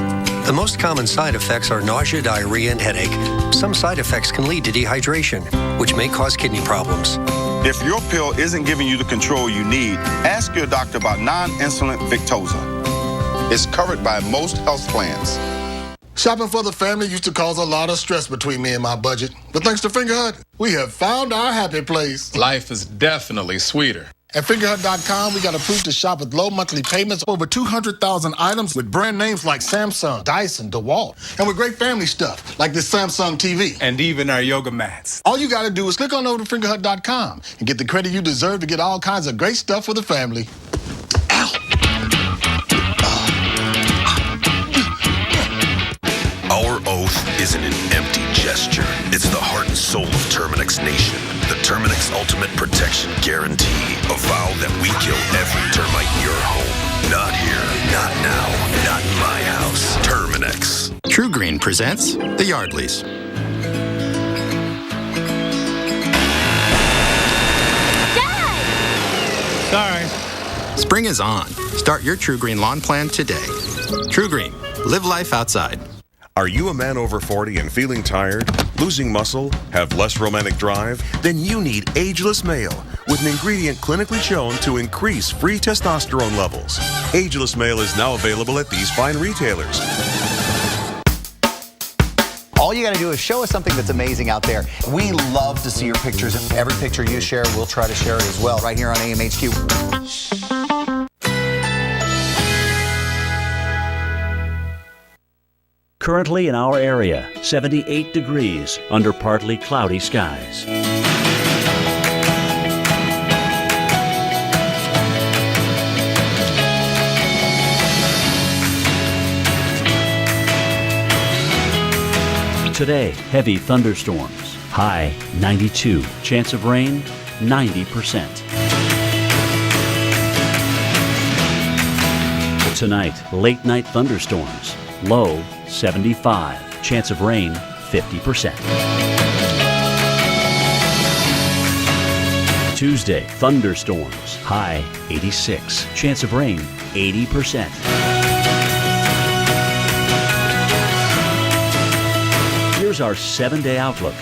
The most common side effects are nausea, diarrhea, and headache. Some side effects can lead to dehydration, which may cause kidney problems. If your pill isn't giving you the control you need, ask your doctor about non-insulin Victoza. It's covered by most health plans. Shopping for the family used to cause a lot of stress between me and my budget. But thanks to Fingerhut, we have found our happy place. Life is definitely sweeter. At Fingerhut.com, we got approved to shop with low monthly payments, over 200,000 items with brand names like Samsung, Dyson, DeWalt, and with great family stuff like this Samsung TV. And even our yoga mats. All you gotta do is click on over to Fingerhut.com and get the credit you deserve to get all kinds of great stuff for the family. Our oath isn't an empty gesture. It's the heart and soul of Terminix Nation. The Terminix Ultimate Protection Guarantee. A vow that we kill every termite in your home. Not here, not now, not in my house. Terminix. True Green presents the Yardleys. Sorry. Spring is on. Start your True Green lawn plan today. True Green. Live life outside. Are you a man over 40 and feeling tired, losing muscle, have less romantic drive? Then you need Ageless Male, with an ingredient clinically shown to increase free testosterone levels. Ageless Male is now available at these fine retailers. All you got to do is show us something that's amazing out there. We love to see your pictures. Every picture you share, we'll try to share it as well right here on AMHQ. Currently in our area, 78 degrees under partly cloudy skies. Today, heavy thunderstorms. High 92. Chance of rain 90%. Tonight, late night thunderstorms. Low 75. Chance of rain 50%. Tuesday, thunderstorms. High 86. Chance of rain 80%. Here's our 7-day outlook.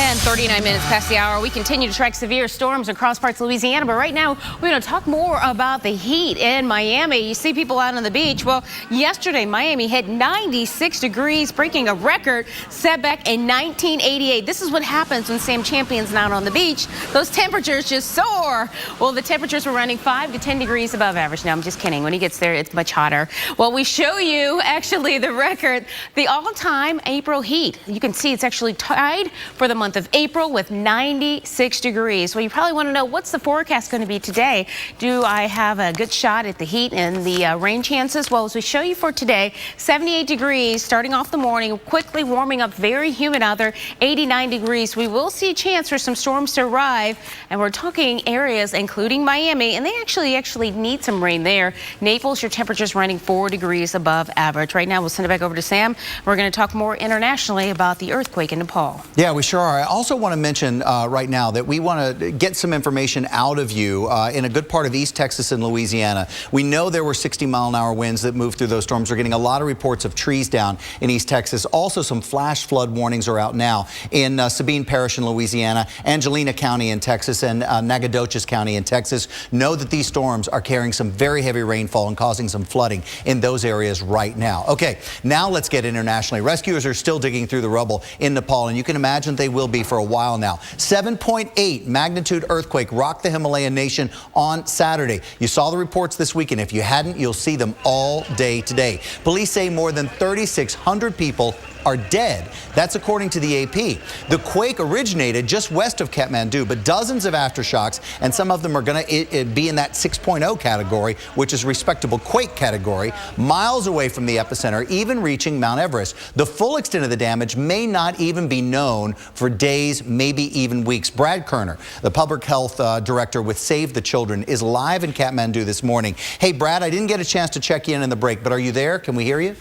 And 39 minutes past the hour, we continue to track severe storms across parts of Louisiana. But right now, we're going to talk more about the heat in Miami. You see people out on the beach. Well, yesterday, Miami hit 96 degrees, breaking a record set back in 1988. This is what happens when Sam Champion's not on the beach. Those temperatures just soar. Well, the temperatures were running 5 to 10 degrees above average. No, I'm just kidding. When he gets there, it's much hotter. Well, we show you actually the record, the all-time April heat. You can see it's actually tied for the month of April with 96 degrees. Well, you probably want to know, what's the forecast going to be today? Do I have a good shot at the heat and the rain chances? Well, as we show you for today, 78 degrees starting off the morning, quickly warming up, very humid out there, 89 degrees. We will see a chance for some storms to arrive, and we're talking areas including Miami, and they actually need some rain there. Naples, your temperature's running 4 degrees above average. Right now, we'll send it back over to Sam. We're going to talk more internationally about the earthquake in Nepal. Yeah, we sure are. I also want to mention right now that we want to get some information out of you in a good part of East Texas and Louisiana. We know there were 60-mile-an-hour winds that moved through those storms. We're getting a lot of reports of trees down in East Texas. Also, some flash flood warnings are out now in Sabine Parish in Louisiana, Angelina County in Texas, and Nacogdoches County in Texas. Know that these storms are carrying some very heavy rainfall and causing some flooding in those areas right now. Okay, now let's get internationally. Rescuers are still digging through the rubble in Nepal, and you can imagine they will be for a while now. 7.8 magnitude earthquake rocked the Himalayan nation on Saturday. You saw the reports this weekend. If you hadn't, you'll see them all day today. Police say more than 3,600 people are dead. That's according to the AP. The quake originated just west of Kathmandu, but dozens of aftershocks, and some of them are going to be in that 6.0 category, which is respectable quake category, miles away from the epicenter, even reaching Mount Everest. The full extent of the damage may not even be known for days, maybe even weeks. Brad Kerner, the public health director with Save the Children, is live in Kathmandu this morning. Hey, Brad, I didn't get a chance to check in the break, but are you there? Can we hear you?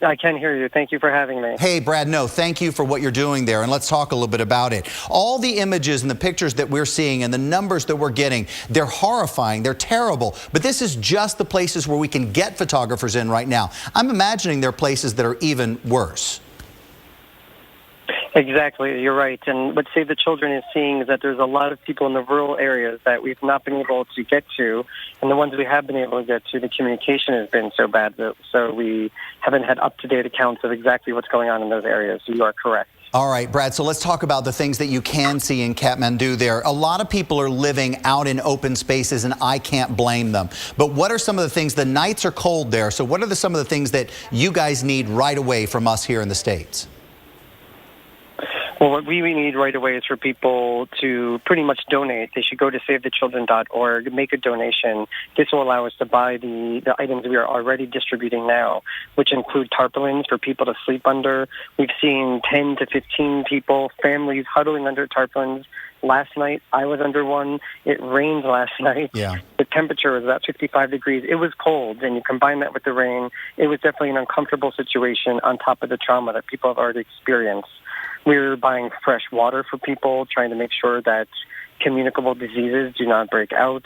I can hear you. Thank you for having me. Hey, Brad, no, thank you for what you're doing there, and let's talk a little bit about it. All the images and the pictures that we're seeing and the numbers that we're getting, they're horrifying, they're terrible, but this is just the places where we can get photographers in right now. I'm imagining there are places that are even worse. Exactly, you're right. And what Save the Children is seeing is that there's a lot of people in the rural areas that we've not been able to get to, and the ones we have been able to get to, the communication has been so bad, so we haven't had up-to-date accounts of exactly what's going on in those areas. So you are correct. All right, Brad, so let's talk about the things that you can see in Kathmandu there. A lot of people are living out in open spaces, and I can't blame them. But what are some of the things? The nights are cold there, so what are some of the things that you guys need right away from us here in the States? Well, what we need right away is for people to pretty much donate. They should go to SaveTheChildren.org, make a donation. This will allow us to buy the items we are already distributing now, which include tarpaulins for people to sleep under. We've seen 10 to 15 people, families huddling under tarpaulins. Last night, I was under one. It rained last night. Yeah. The temperature was about 55 degrees. It was cold, and you combine that with the rain, it was definitely an uncomfortable situation on top of the trauma that people have already experienced. We're buying fresh water for people, trying to make sure that communicable diseases do not break out.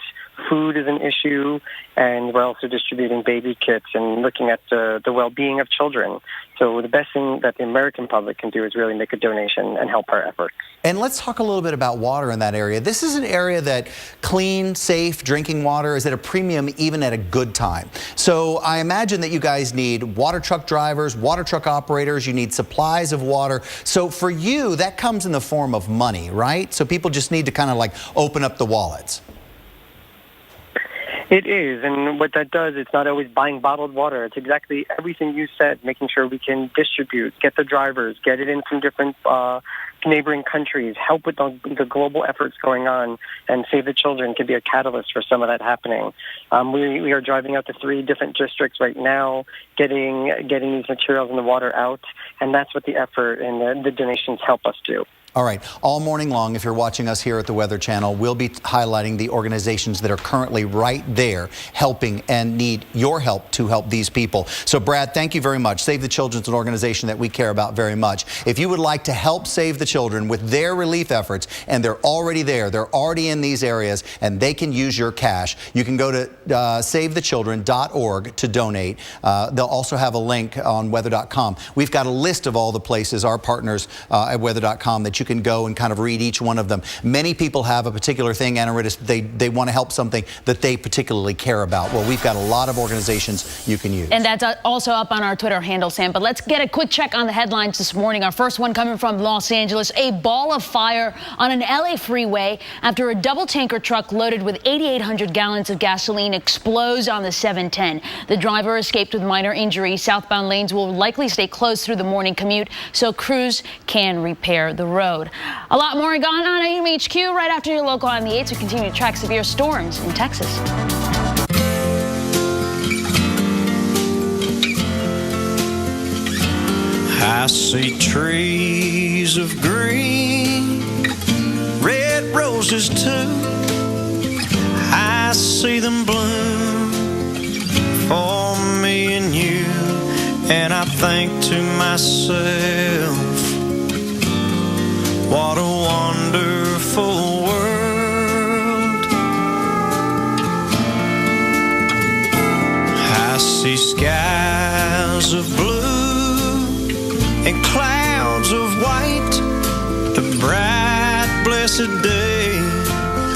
Food is an issue, and we're also distributing baby kits and looking at the well-being of children. So the best thing that the American public can do is really make a donation and help our efforts. And let's talk a little bit about water in that area. This is an area that clean, safe drinking water is at a premium even at a good time. So I imagine that you guys need water truck drivers, water truck operators, you need supplies of water. So for you, that comes in the form of money, right? So people just need to kind of like open up the wallets. It is, and what that does, it's not always buying bottled water. It's exactly everything you said, making sure we can distribute, get the drivers, get it in from different neighboring countries, help with the global efforts going on, and Save the Children can be a catalyst for some of that happening. We are driving out to 3 different districts right now, getting these materials in the water out, and that's what the effort and the donations help us do. All right, all morning long, if you're watching us here at the Weather Channel, we'll be highlighting the organizations that are currently right there helping and need your help to help these people. So, Brad, thank you very much. Save the Children's an organization that we care about very much. If you would like to help Save the Children with their relief efforts, and they're already there, they're already in these areas, and they can use your cash, you can go to SaveTheChildren.org to donate. They'll also have a link on weather.com. We've got a list of all the places, our partners at weather.com, that you can go and kind of read each one of them. Many people have a particular thing, Anaritis, they want to help something that they particularly care about. Well, we've got a lot of organizations you can use. And that's also up on our Twitter handle, Sam. But let's get a quick check on the headlines this morning. Our first one coming from Los Angeles. A ball of fire on an LA freeway after a double tanker truck loaded with 8,800 gallons of gasoline explodes on the 710. The driver escaped with minor injuries. Southbound lanes will likely stay closed through the morning commute so crews can repair the road. A lot more going on at AMHQ right after your local on the 8s. We continue to track severe storms in Texas. I see trees of green, red roses too. I see them bloom for me and you, and I think to myself, what a wonderful world. I see skies of blue and clouds of white, the bright blessed day,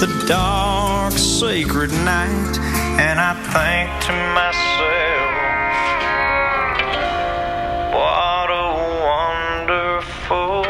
the dark sacred night, and I think to myself, what a wonderful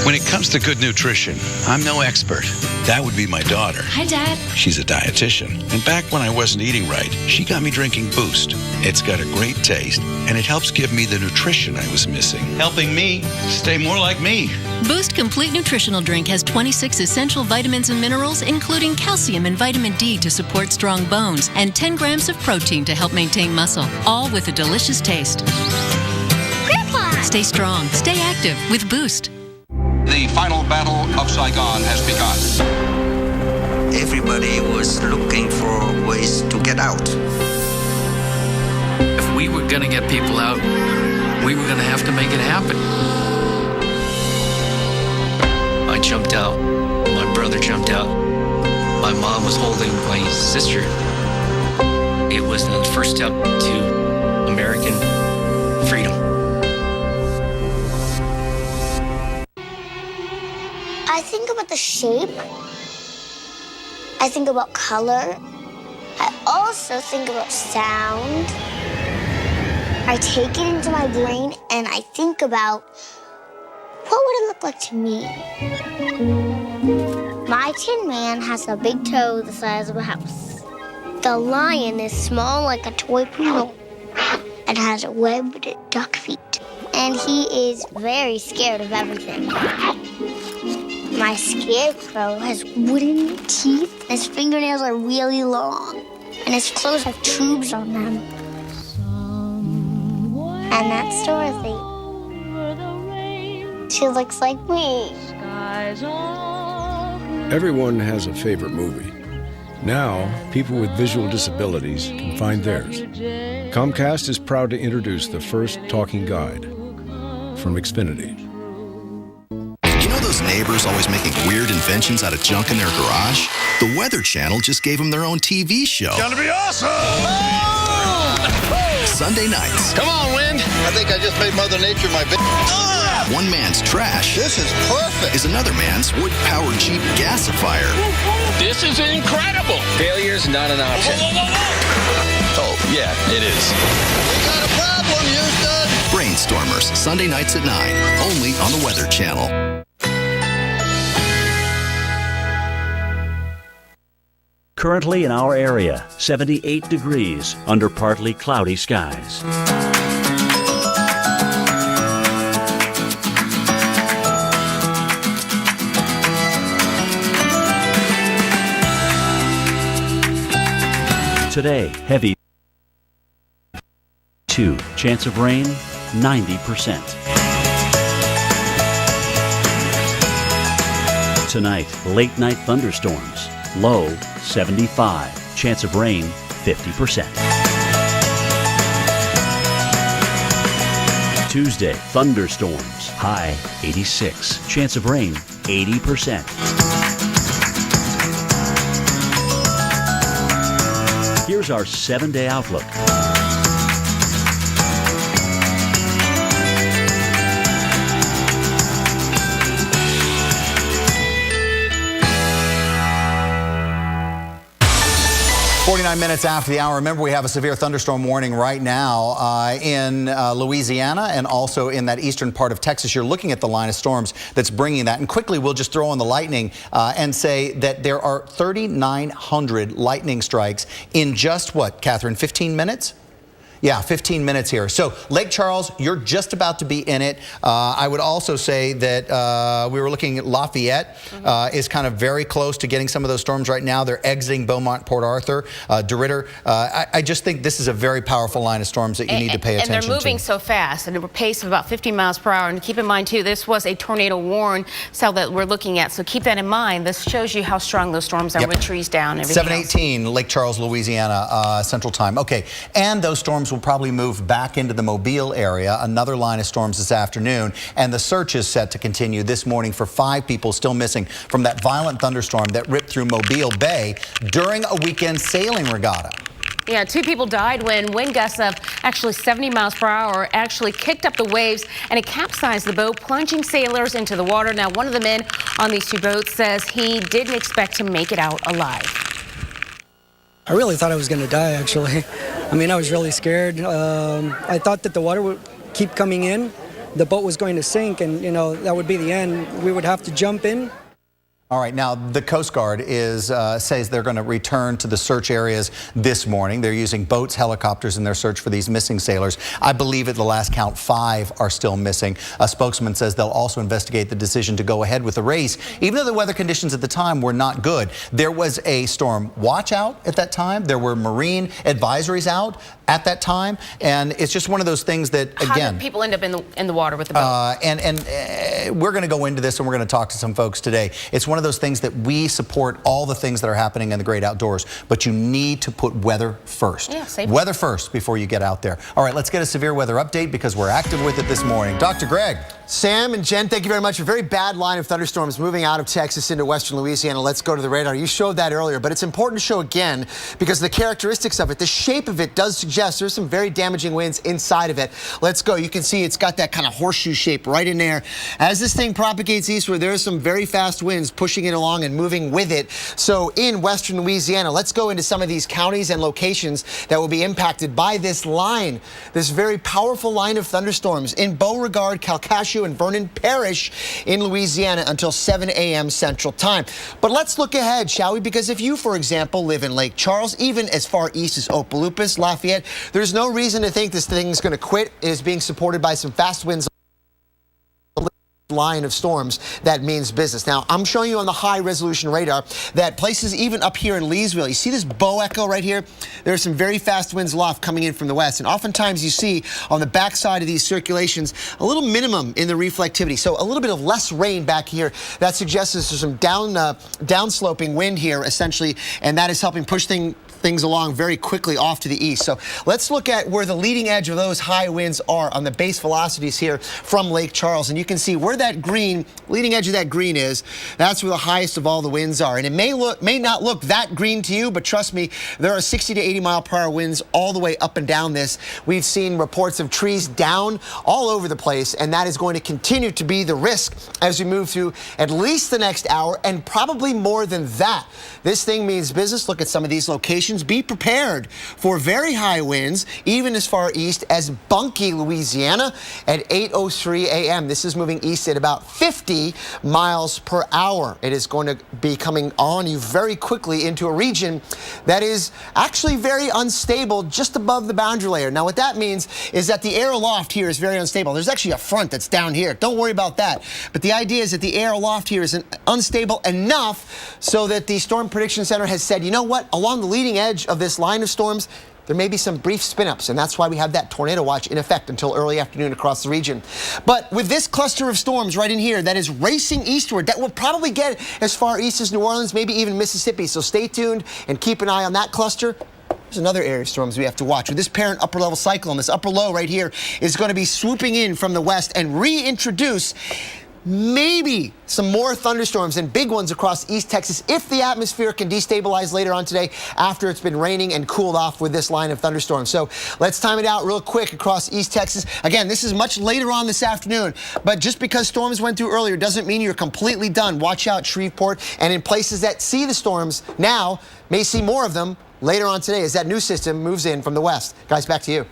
When it comes to good nutrition, I'm no expert. That would be my daughter. Hi, Dad. She's a dietitian. And back when I wasn't eating right, she got me drinking Boost. It's got a great taste, and it helps give me the nutrition I was missing. Helping me stay more like me. Boost Complete Nutritional Drink has 26 essential vitamins and minerals, including calcium and vitamin D to support strong bones, and 10 grams of protein to help maintain muscle, all with a delicious taste. Grandpa! Stay strong, stay active with Boost. The final battle of Saigon has begun. Everybody was looking for ways to get out. If we were going to get people out, we were going to have to make it happen. I jumped out. My brother jumped out. My mom was holding my sister. It was the first step to American freedom. I think about the shape. I think about color. I also think about sound. I take it into my brain and I think about what would it look like to me? My Tin Man has a big toe the size of a house. The lion is small like a toy poodle and has webbed duck feet. And he is very scared of everything. My scarecrow has wooden teeth, and his fingernails are really long, and his clothes have tubes on them. And that's Dorothy. She looks like me. Everyone has a favorite movie. Now, people with visual disabilities can find theirs. Comcast is proud to introduce the first talking guide from Xfinity. Those neighbors always making weird inventions out of junk in their garage? The Weather Channel just gave them their own TV show. It's gonna be awesome! Sunday nights. Come on, wind! I think I just made Mother Nature my bitch. One man's trash. This is perfect! Is another man's wood-powered Jeep gasifier. This is incredible! Failure's not an option. Oh, yeah, it is. We got a problem, Houston! Brainstormers, Sunday nights at 9, only on the Weather Channel. Currently in our area, 78 degrees under partly cloudy skies. Today, heavy 2, chance of rain 90%. Tonight, late night thunderstorms. Low 75, chance of rain 50%. Tuesday, thunderstorms, high 86, chance of rain 80%. Here's our 7-day outlook. Minutes after the hour. Remember, we have a severe thunderstorm warning right now in Louisiana and also in that eastern part of Texas. You're looking at the line of storms that's bringing that. And quickly, we'll just throw in the lightning and say that there are 3,900 lightning strikes in just what, Catherine, 15 minutes? Yeah, 15 minutes here. So Lake Charles, you're just about to be in it. I would also say that we were looking at Lafayette is kind of very close to getting some of those storms right now. They're exiting Beaumont, Port Arthur, DeRidder. I just think this is a very powerful line of storms that you need to pay attention to. And they're moving so fast at a pace of about 50 miles per hour. And keep in mind, too, this was a tornado warn cell that we're looking at. So keep that in mind. This shows you how strong those storms are with trees down and everything 7:18, Lake Charles, Louisiana, Central Time. Okay, and those storms will probably move back into the Mobile area, another line of storms this afternoon, and the search is set to continue this morning for 5 people still missing from that violent thunderstorm that ripped through Mobile Bay during a weekend sailing regatta. Yeah, 2 people died when wind gusts of actually 70 miles per hour actually kicked up the waves and it capsized the boat, plunging sailors into the water. Now, one of the men on these 2 boats says he didn't expect to make it out alive. I really thought I was going to die, actually. I mean, I was really scared. I thought that the water would keep coming in. The boat was going to sink, and, you know, that would be the end. We would have to jump in. All right, now the Coast Guard says they're going to return to the search areas this morning. They're using boats, helicopters in their search for these missing sailors. I believe at the last count 5 are still missing. A spokesman says they'll also investigate the decision to go ahead with the race, even though the weather conditions at the time were not good. There was a storm watch out at that time. There were marine advisories out at that time, and it's just one of those things that, again, how did people end up in the water with the boat? We're going to go into this, and we're going to talk to some folks today. It's one of those things that we support all the things that are happening in the great outdoors, but you need to put weather first. Yeah, safety. Weather first before you get out there. All right, let's get a severe weather update because we're active with it this morning. Dr. Greg. Sam and Jen, thank you very much. A very bad line of thunderstorms moving out of Texas into western Louisiana. Let's go to the radar. You showed that earlier, but it's important to show again because the characteristics of it, the shape of it does suggest there's some very damaging winds inside of it. Let's go. You can see it's got that kind of horseshoe shape right in there. As this thing propagates eastward, there's some very fast winds pushing it along and moving with it. So in western Louisiana, let's go into some of these counties and locations that will be impacted by this line, this very powerful line of thunderstorms in Beauregard, Calcasieu, and Vernon Parish in Louisiana until 7 a.m. Central Time. But let's look ahead, shall we? Because if you, for example, live in Lake Charles, even as far east as Opelousas, Lafayette, there's no reason to think this thing is going to quit. It is being supported by some fast winds. Line of storms that means business. Now, I'm showing you on the high resolution radar that places even up here in Leesville, you see this bow echo right here? There's some very fast winds aloft coming in from the west, and oftentimes you see on the backside of these circulations a little minimum in the reflectivity, so a little bit of less rain back here. That suggests there's some downsloping wind here essentially, and that is helping push things along very quickly off to the east. So let's look at where the leading edge of those high winds are on the base velocities here from Lake Charles. And you can see where that green, leading edge of that green is. That's where the highest of all the winds are. And it may not look that green to you, but trust me, there are 60 to 80 mile per hour winds all the way up and down this. We've seen reports of trees down all over the place, and that is going to continue to be the risk as we move through at least the next hour, and probably more than that. This thing means business. Look at some of these locations. Be prepared for very high winds, even as far east as Bunkie, Louisiana at 8:03 a.m. This is moving east at about 50 miles per hour. It is going to be coming on you very quickly into a region that is actually very unstable just above the boundary layer. Now, what that means is that the air aloft here is very unstable. There's actually a front that's down here. Don't worry about that. But the idea is that the air aloft here is unstable enough so that the Storm Prediction Center has said, you know what, along the leading edge of this line of storms, there may be some brief spin-ups, and that's why we have that tornado watch in effect until early afternoon across the region. But with this cluster of storms right in here that is racing eastward, that will probably get as far east as New Orleans, maybe even Mississippi. So stay tuned and keep an eye on that cluster. There's another area of storms we have to watch. With this parent upper-level cyclone, this upper low right here is going to be swooping in from the west and reintroduce maybe some more thunderstorms and big ones across East Texas if the atmosphere can destabilize later on today after it's been raining and cooled off with this line of thunderstorms. So let's time it out real quick across East Texas. Again, this is much later on this afternoon, but just because storms went through earlier doesn't mean you're completely done. Watch out Shreveport, and in places that see the storms now may see more of them later on today as that new system moves in from the west. Guys, back to you.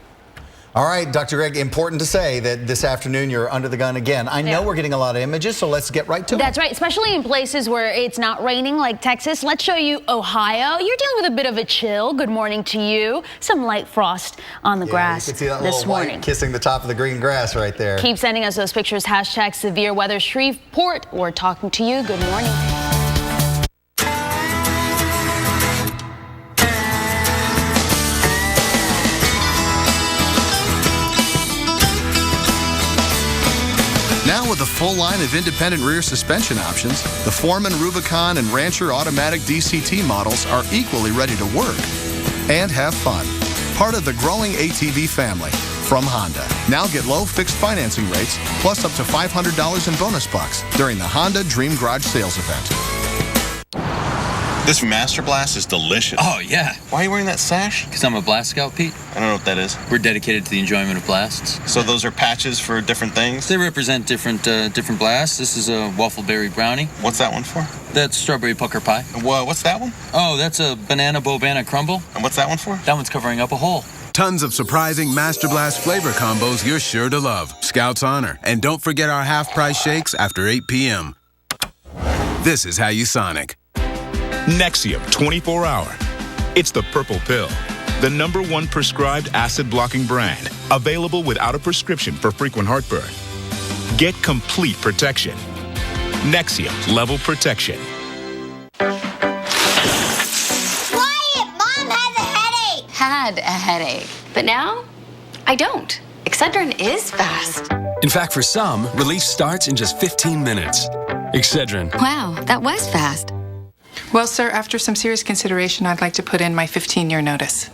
All right, Dr. Greg, important to say that this afternoon you're under the gun again. I know we're getting a lot of images, so let's get right to it. That's right, especially in places where it's not raining like Texas. Let's show you Ohio. You're dealing with a bit of a chill. Good morning to you. Some light frost on the grass you can see that this little morning. White kissing the top of the green grass right there. Keep sending us those pictures. Hashtag severe weather Shreveport. We're talking to you. Good morning. Now with a full line of independent rear suspension options, the Foreman, Rubicon, and Rancher automatic DCT models are equally ready to work and have fun. Part of the growing ATV family from Honda. Now get low fixed financing rates plus up to $500 in bonus bucks during the Honda Dream Garage sales event. This Master Blast is delicious. Oh, yeah. Why are you wearing that sash? Because I'm a Blast Scout, Pete. I don't know what that is. We're dedicated to the enjoyment of blasts. So those are patches for different things? They represent different blasts. This is a waffleberry brownie. What's that one for? That's strawberry pucker pie. What's that one? Oh, that's a banana bobana crumble. And what's that one for? That one's covering up a hole. Tons of surprising Master Blast flavor combos you're sure to love. Scouts Honor. And don't forget our half-price shakes after 8 p.m. This is how you sonic. Nexium 24-hour. It's the purple pill. The #1 prescribed acid-blocking brand. Available without a prescription for frequent heartburn. Get complete protection. Nexium Level Protection. Quiet! Mom has a headache! Had a headache. But now, I don't. Excedrin is fast. In fact, for some, relief starts in just 15 minutes. Excedrin. Wow, that was fast. Well, sir, after some serious consideration, I'd like to put in my 15-year notice.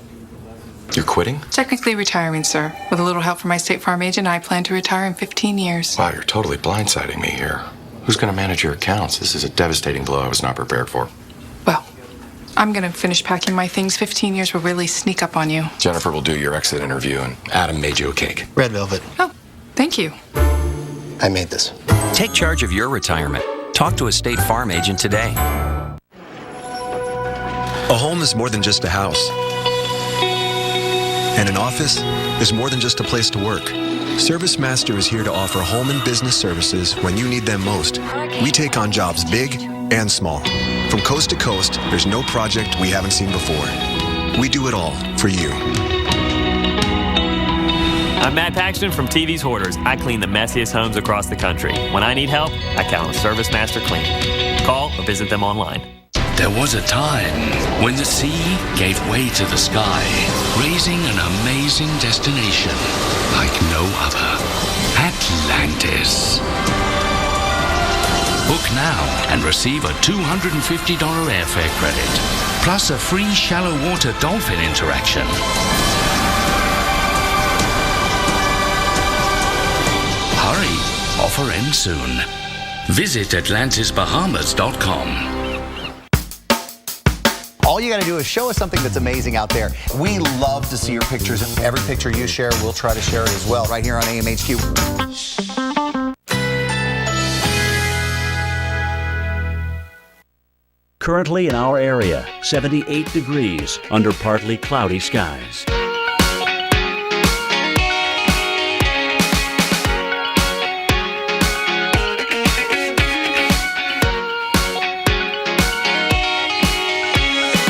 You're quitting? Technically retiring, sir. With a little help from my State Farm agent, I plan to retire in 15 years. Wow, you're totally blindsiding me here. Who's going to manage your accounts? This is a devastating blow I was not prepared for. Well, I'm going to finish packing my things. 15 years will really sneak up on you. Jennifer will do your exit interview, and Adam made you a cake. Red velvet. Oh, thank you. I made this. Take charge of your retirement. Talk to a State Farm agent today. A home is more than just a house. And an office is more than just a place to work. ServiceMaster is here to offer home and business services when you need them most. We take on jobs big and small. From coast to coast, there's no project we haven't seen before. We do it all for you. I'm Matt Paxton from TV's Hoarders. I clean the messiest homes across the country. When I need help, I count on ServiceMaster Clean. Call or visit them online. There was a time when the sea gave way to the sky, raising an amazing destination like no other. Atlantis. Book now and receive a $250 airfare credit, plus a free shallow water dolphin interaction. Hurry, offer ends soon. Visit AtlantisBahamas.com. All you got to do is show us something that's amazing out there. We love to see your pictures, and every picture you share, we'll try to share it as well right here on AMHQ. Currently in our area, 78 degrees under partly cloudy skies.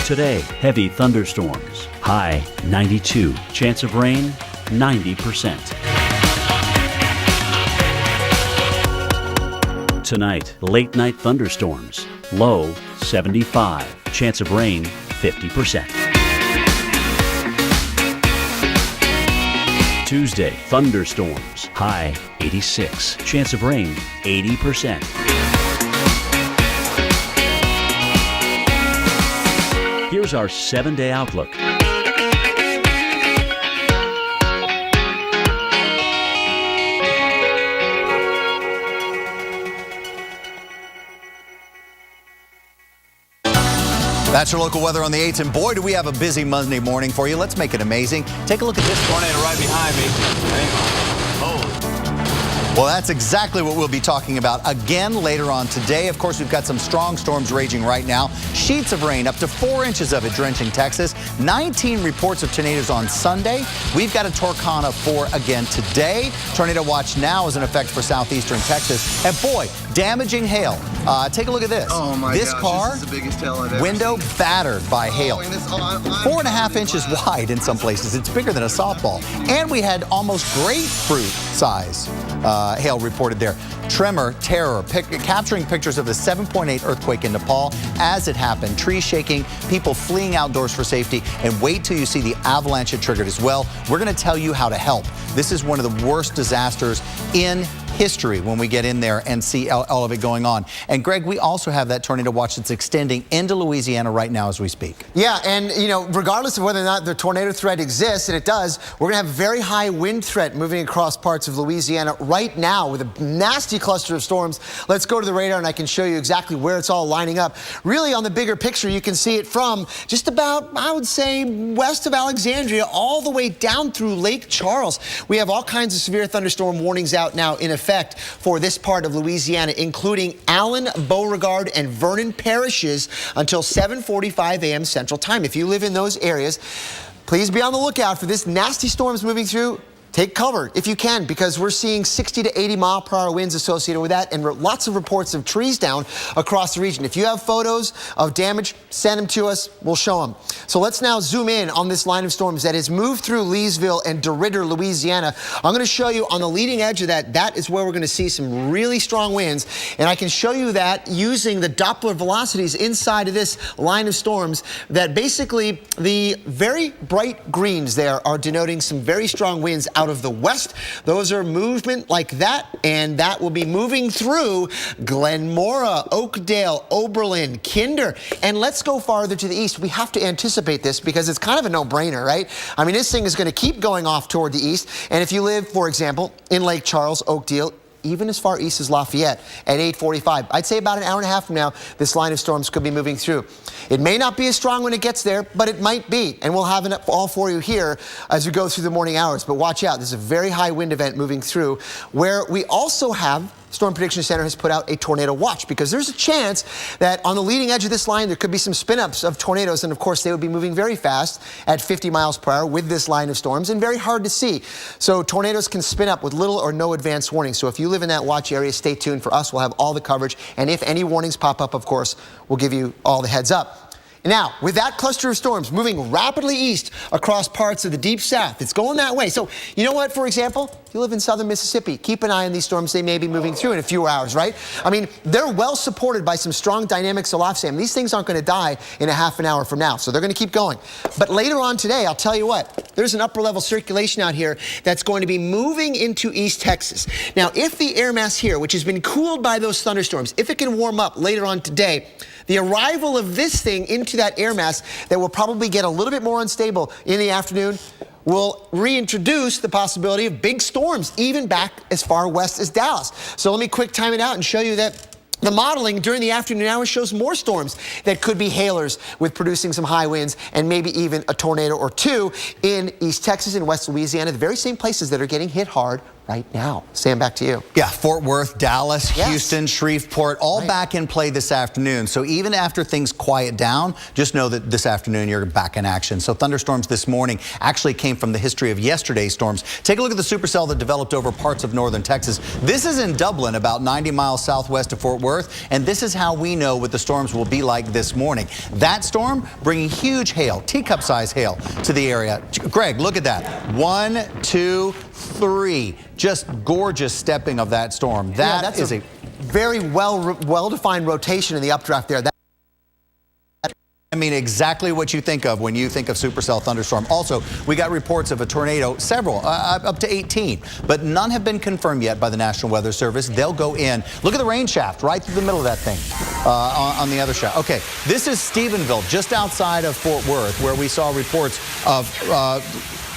Today, heavy thunderstorms. High 92. Chance of rain 90%. Tonight, late night thunderstorms. Low 75. Chance of rain 50%. Tuesday, thunderstorms. High 86. Chance of rain 80%. Here's our 7-day outlook. That's your local weather on the 8s, and boy, do we have a busy Monday morning for you. Let's make it amazing. Take a look at this tornado right behind me. Well, that's exactly what we'll be talking about again later on today. Of course, we've got some strong storms raging right now. Sheets of rain, up to 4 inches of it drenching Texas. 19 reports of tornadoes on Sunday. We've got a Torcana 4 again today. Tornado watch now is in effect for southeastern Texas. And boy, damaging hail. Take a look at this. Oh my this gosh, car, this is the biggest hail I've ever window seen. battered by hail. 4.5 inches wide in some places. It's bigger than a softball. And we had almost grapefruit size hail reported there. Tremor, terror, capturing pictures of the 7.8 earthquake in Nepal as it happened. Trees shaking, people fleeing outdoors for safety, and wait till you see the avalanche it triggered as well. We're going to tell you how to help. This is one of the worst disasters in history when we get in there and see all of it going on. And Greg, we also have that tornado watch that's extending into Louisiana right now as we speak. Yeah, and you know, regardless of whether or not the tornado threat exists, and it does, we're going to have a very high wind threat moving across parts of Louisiana right now with a nasty cluster of storms. Let's go to the radar and I can show you exactly where it's all lining up. Really, on the bigger picture, you can see it from just about, I would say, west of Alexandria all the way down through Lake Charles. We have all kinds of severe thunderstorm warnings out now in effect for this part of Louisiana, including Allen, Beauregard, and Vernon parishes until 7:45 a.m. Central Time. If you live in those areas, please be on the lookout for this nasty storms moving through take cover if you can, because we're seeing 60 to 80 mile per hour winds associated with that, and lots of reports of trees down across the region. If you have photos of damage, send them to us. We'll show them. So let's now zoom in on this line of storms that has moved through Leesville and DeRidder, Louisiana. I'm going to show you on the leading edge of that. That is where we're going to see some really strong winds, and I can show you that using the Doppler velocities inside of this line of storms, that basically the very bright greens there are denoting some very strong winds out of the west. Those are movement like that, and that will be moving through Glenmora, Oakdale, Oberlin, Kinder. And let's go farther to the east. We have to anticipate this because it's kind of a no-brainer, right? I mean, this thing is going to keep going off toward the east. And if you live, for example, in Lake Charles, Oakdale, even as far east as Lafayette at 8:45. I'd say about an hour and a half from now, this line of storms could be moving through. It may not be as strong when it gets there, but it might be. And we'll have it all for you here as we go through the morning hours. But watch out, this is a very high wind event moving through, where we also have Storm Prediction Center has put out a tornado watch, because there's a chance that on the leading edge of this line there could be some spin-ups of tornadoes, and of course they would be moving very fast at 50 miles per hour with this line of storms, and very hard to see. So tornadoes can spin up with little or no advance warning. So if you live in that watch area, stay tuned for us. We'll have all the coverage, and if any warnings pop up, of course, we'll give you all the heads up. Now, with that cluster of storms moving rapidly east across parts of the deep south, it's going that way. So, you know what, for example, if you live in southern Mississippi, keep an eye on these storms. They may be moving through in a few hours, right? I mean, they're well supported by some strong dynamics aloft, Sam. These things aren't going to die in a half an hour from now, so they're going to keep going. But later on today, I'll tell you what, there's an upper level circulation out here that's going to be moving into East Texas. Now, if the air mass here, which has been cooled by those thunderstorms, if it can warm up later on today, the arrival of this thing into that air mass that will probably get a little bit more unstable in the afternoon will reintroduce the possibility of big storms, even back as far west as Dallas. So let me quick time it out and show you that the modeling during the afternoon hours shows more storms that could be hailers, with producing some high winds and maybe even a tornado or two in East Texas and West Louisiana, the very same places that are getting hit hard right now. Sam, back to you. Yeah, Fort Worth, Dallas, Yes. Houston, Shreveport, all back in play this afternoon. So even after things quiet down, just know that this afternoon you're back in action. So thunderstorms this morning actually came from the history of yesterday's storms. Take a look at the supercell that developed over parts of northern Texas. This is in Dublin, about 90 miles southwest of Fort Worth, and this is how we know what the storms will be like this morning. That storm bringing huge hail, teacup-size hail to the area. Greg, look at that. 1, 2, 3. Just gorgeous stepping of that storm. That is a very well-defined rotation in the updraft there. I mean, exactly what you think of when you think of supercell thunderstorm. Also, we got reports of a tornado, several, up to 18, but none have been confirmed yet by the National Weather Service. They'll go in. Look at the rain shaft right through the middle of that thing on the other shaft. Okay, this is Stephenville, just outside of Fort Worth, where we saw reports of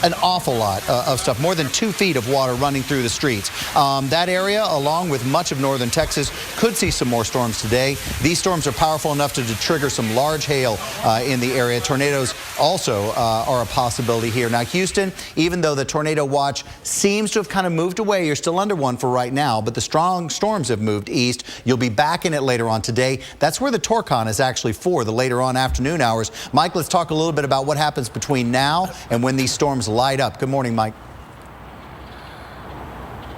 an awful lot of stuff, more than 2 feet of water running through the streets. That area, along with much of northern Texas, could see some more storms today. These storms are powerful enough to trigger some large hail in the area. Tornadoes also are a possibility here. Now, Houston, even though the tornado watch seems to have kind of moved away, you're still under one for right now, but the strong storms have moved east. You'll be back in it later on today. That's where the Torcon is actually for, the later on afternoon hours. Mike, let's talk a little bit about what happens between now and when these storms light up. Good morning, Mike.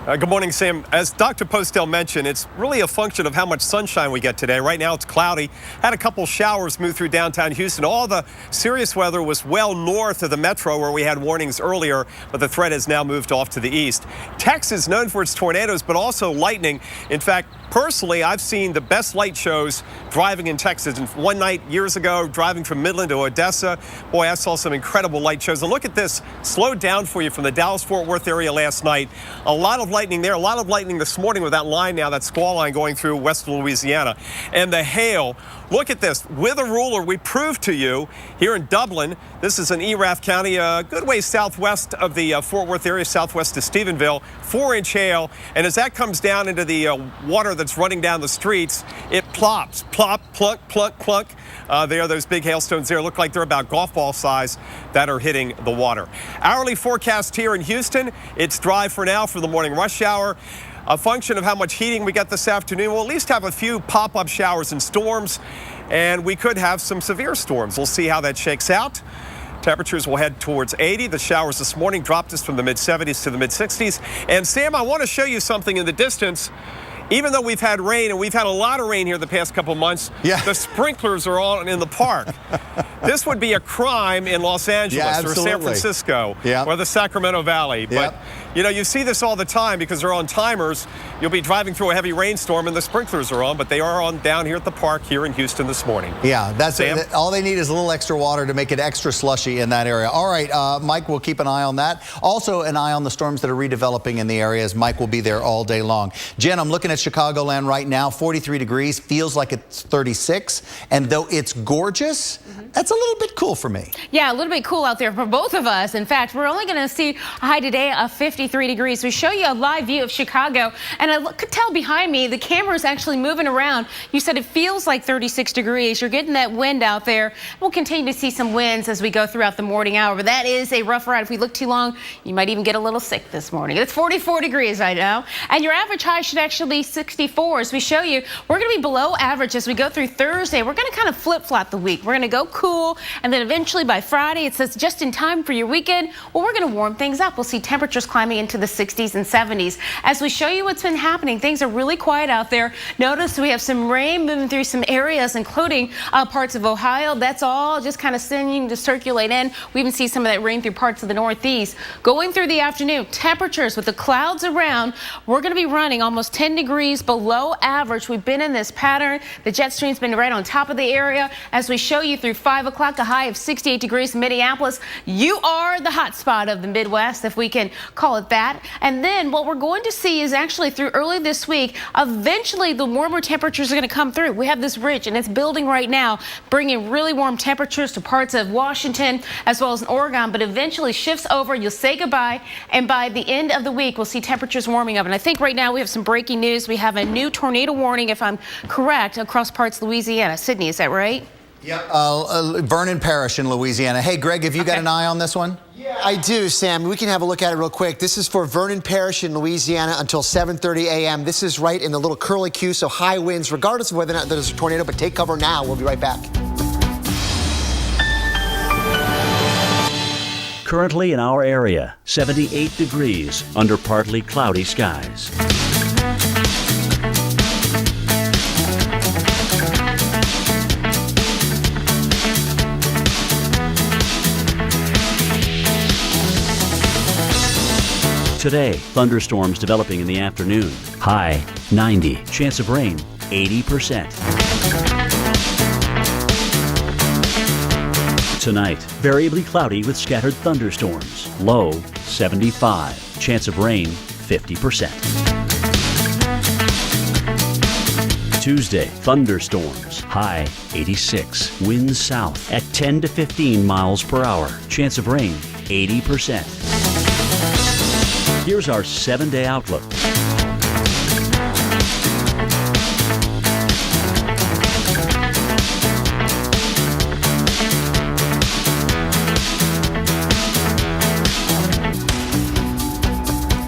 Good morning, Sam. As Dr. Postel mentioned, it's really a function of how much sunshine we get today. Right now it's cloudy. Had a couple showers move through downtown Houston. All the serious weather was well north of the metro, where we had warnings earlier, but the threat has now moved off to the east. Texas, known for its tornadoes, but also lightning. In fact, personally, I've seen the best light shows driving in Texas. And one night years ago, driving from Midland to Odessa, boy, I saw some incredible light shows. And look at this, slowed down for you from the Dallas-Fort Worth area last night. A lot of lightning there, a lot of lightning this morning with that line now, that squall line going through western Louisiana. And the hail, look at this. With a ruler, we proved to you here in Dublin, this is in Erath County, a good way southwest of the Fort Worth area, southwest of Stephenville, 4-inch hail. And as that comes down into the water that's running down the streets, it plops, plop, plunk, plunk, plunk. There are those big hailstones there. Look like they're about golf ball size that are hitting the water. Hourly forecast here in Houston, it's dry for now for the morning rush hour. A function of how much heating we get this afternoon, we'll at least have a few pop-up showers and storms, and we could have some severe storms. We'll see how that shakes out. Temperatures will head towards 80. The showers this morning dropped us from the mid-70s to the mid-60s. And Sam, I want to show you something in the distance. Even though we've had rain, and we've had a lot of rain here the past couple months, the sprinklers are on in the park. This would be a crime in Los Angeles or San Francisco or the Sacramento Valley. But, you know, you see this all the time because they're on timers. You'll be driving through a heavy rainstorm and the sprinklers are on, but they are on down here at the park here in Houston this morning. Yeah, that's Sam? all they need is a little extra water to make it extra slushy in that area. All right, Mike, we'll keep an eye on that. Also an eye on the storms that are redeveloping in the area, as Mike will be there all day long. Jen, I'm looking at Chicagoland right now, 43 degrees, feels like it's 36. And though it's gorgeous, that's a little bit cool for me. Yeah, a little bit cool out there for both of us. In fact, we're only going to see a high today of 53 degrees. We show you a live view of Chicago, and I could tell behind me the camera is actually moving around. You said it feels like 36 degrees. You're getting that wind out there. We'll continue to see some winds as we go throughout the morning hour, but that is a rough ride. If we look too long, you might even get a little sick this morning. It's 44 degrees right now, and your average high should actually be 64. As we show you, we're going to be below average as we go through Thursday. We're going to kind of flip-flop the week. We're going to go cool, and then eventually by Friday, it says just in time for your weekend. Well, we're going to warm things up. We'll see temperatures climbing into the 60s and 70s. As we show you what's been happening, things are really quiet out there. Notice we have some rain moving through some areas, including parts of Ohio. That's all just kind of sending to circulate in. We even see some of that rain through parts of the Northeast. Going through the afternoon, temperatures with the clouds around, we're going to be running almost 10 degrees below average. We've been in this pattern. The jet stream's been right on top of the area. As we show you through 5 o'clock, a high of 68 degrees in Minneapolis. You are the hot spot of the Midwest, if we can call it that. And then what we're going to see is actually through early this week, eventually the warmer temperatures are going to come through. We have this ridge, and it's building right now, bringing really warm temperatures to parts of Washington as well as in Oregon, but eventually shifts over. You'll say goodbye, and by the end of the week, we'll see temperatures warming up. And I think right now we have some breaking news. We have a new tornado warning, if I'm correct, across parts of Louisiana. Sydney, is that right? Yep. Vernon Parish in Louisiana. Hey, Greg, have you got an eye on this one? Yeah, I do, Sam. We can have a look at it real quick. This is for Vernon Parish in Louisiana until 7:30 a.m. This is right in the little curlicue, so high winds, regardless of whether or not there's a tornado, but take cover now. We'll be right back. Currently in our area, 78 degrees under partly cloudy skies. Today, thunderstorms developing in the afternoon. High 90, chance of rain 80%. Tonight, variably cloudy with scattered thunderstorms. Low 75, chance of rain 50%. Tuesday, thunderstorms. High 86, winds south at 10 to 15 miles per hour. Chance of rain 80%. Here's our 7-day outlook.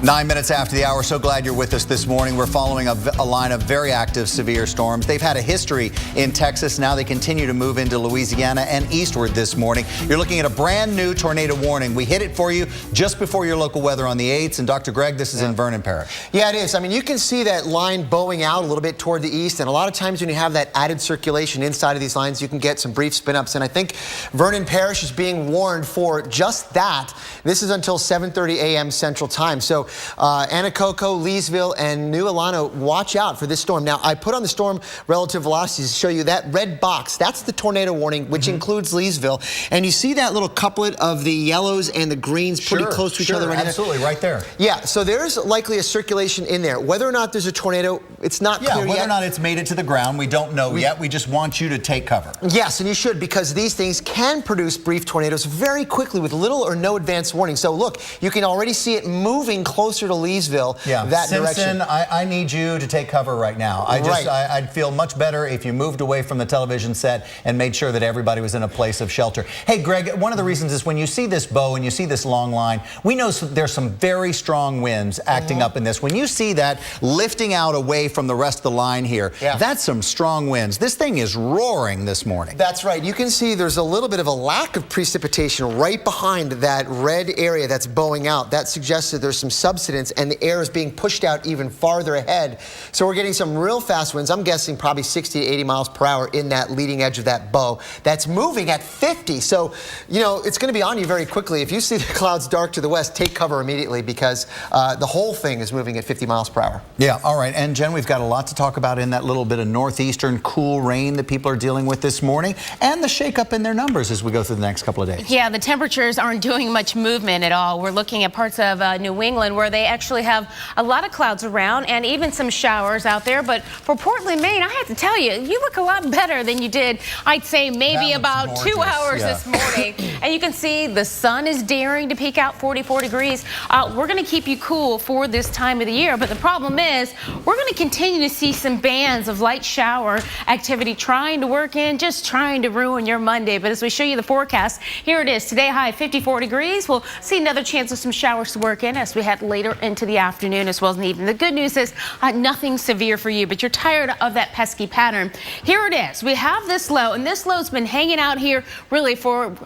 Nine minutes after the hour. So glad you're with us this morning. We're following a line of very active severe storms. They've had a history in Texas. Now they continue to move into Louisiana and eastward this morning. You're looking at a brand new tornado warning. We hit it for you just before your local weather on the 8th. And Dr. Greg, this is in Vernon Parish. Yeah, it is. I mean, you can see that line bowing out a little bit toward the east. And a lot of times when you have that added circulation inside of these lines, you can get some brief spin-ups. And I think Vernon Parish is being warned for just that. This is until 7:30 a.m. Central Time. So Anacoco, Leesville, and New Alano, watch out for this storm. Now, I put on the storm relative velocities to show you that red box. That's the tornado warning, which includes Leesville. And you see that little couplet of the yellows and the greens pretty close to each other right now? Absolutely, right there. Yeah, so there's likely a circulation in there. Whether or not there's a tornado, it's not clear yet. Whether or not it's made it to the ground, we don't know yet. We just want you to take cover. Yes, and you should, because these things can produce brief tornadoes very quickly with little or no advance warning. So look, you can already see it moving close closer to Leesville, Yeah, that Simpson, direction. I need you to take cover right now. I'd feel much better if you moved away from the television set and made sure that everybody was in a place of shelter. Hey, Greg, one of the reasons is when you see this bow and you see this long line, we know there's some very strong winds acting up in this. When you see that lifting out away from the rest of the line here, that's some strong winds. This thing is roaring this morning. That's right. You can see there's a little bit of a lack of precipitation right behind that red area that's bowing out. That suggests that there's some subsidence and the air is being pushed out even farther ahead. So we're getting some real fast winds. I'm guessing probably 60 to 80 miles per hour in that leading edge of that bow. That's moving at 50. So, you know, it's going to be on you very quickly. If you see the clouds dark to the west, take cover immediately because the whole thing is moving at 50 miles per hour. Yeah, all right. And Jen, we've got a lot to talk about in that little bit of northeastern cool rain that people are dealing with this morning and the shakeup in their numbers as we go through the next couple of days. Yeah, the temperatures aren't doing much movement at all. We're looking at parts of New England where they actually have a lot of clouds around and even some showers out there. But for Portland, Maine, I have to tell you, you look a lot better than you did, I'd say, maybe about 2 hours this morning. And you can see the sun is daring to peak out 44 degrees. We're going to keep you cool for this time of the year. But the problem is we're going to continue to see some bands of light shower activity trying to work in, just trying to ruin your Monday. But as we show you the forecast, here it is. Today, high 54 degrees. We'll see another chance of some showers to work in as we head later into the afternoon as well as in the evening. The good news is nothing severe for you, but you're tired of that pesky pattern. Here it is. We have this low, and this low's been hanging out here really for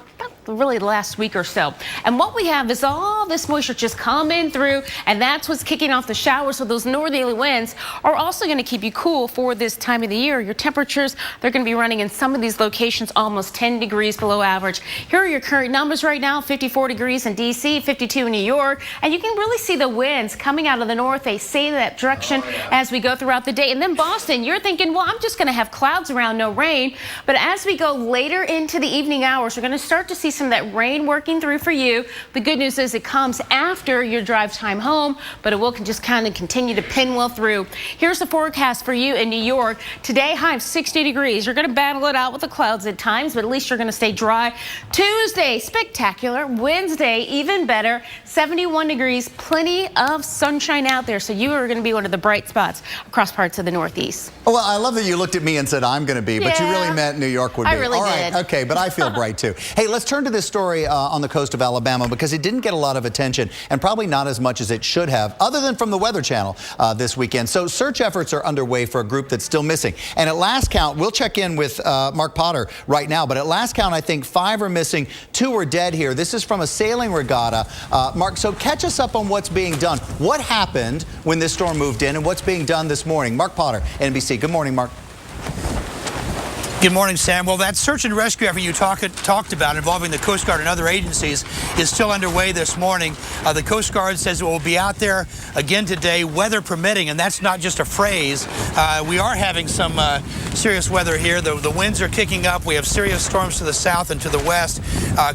the last week or so. And what we have is all this moisture just coming through, and that's what's kicking off the showers. So those northerly winds are also going to keep you cool for this time of the year. Your temperatures, they're going to be running in some of these locations almost 10 degrees below average. Here are your current numbers right now: 54 degrees in D.C., 52 in New York, and you can really see the winds coming out of the north. They stay in that direction as we go throughout the day. And then Boston, you're thinking, well, I'm just going to have clouds around, no rain. But as we go later into the evening hours, we're going to start to see some of that rain working through for you. The good news is it comes after your drive time home, but it will just kind of continue to pinwheel through. Here's the forecast for you in New York. Today, high of 60 degrees. You're going to battle it out with the clouds at times, but at least you're going to stay dry. Tuesday, spectacular. Wednesday, even better. 71 degrees. Plenty of sunshine out there, so you are going to be one of the bright spots across parts of the Northeast. Well, I love that you looked at me and said I'm going to be, but you really meant New York would be. I really All right, did. okay, but I feel bright too. Hey, let's turn to this story on the coast of Alabama because it didn't get a lot of attention and probably not as much as it should have, other than from the Weather Channel this weekend. So search efforts are underway for a group that's still missing. And at last count, we'll check in with Mark Potter right now, but at last count, I think 5 are missing, 2 are dead here. This is from a sailing regatta. Mark, so catch us up on what's being done. What happened when this storm moved in and what's being done this morning? Mark Potter, NBC. Good morning, Mark. Good morning, Sam. Well, that search and rescue effort you talked about involving the Coast Guard and other agencies is still underway this morning. The Coast Guard says it will be out there again today, weather permitting, and that's not just a phrase. We are having some serious weather here. The winds are kicking up. We have serious storms to the south and to the west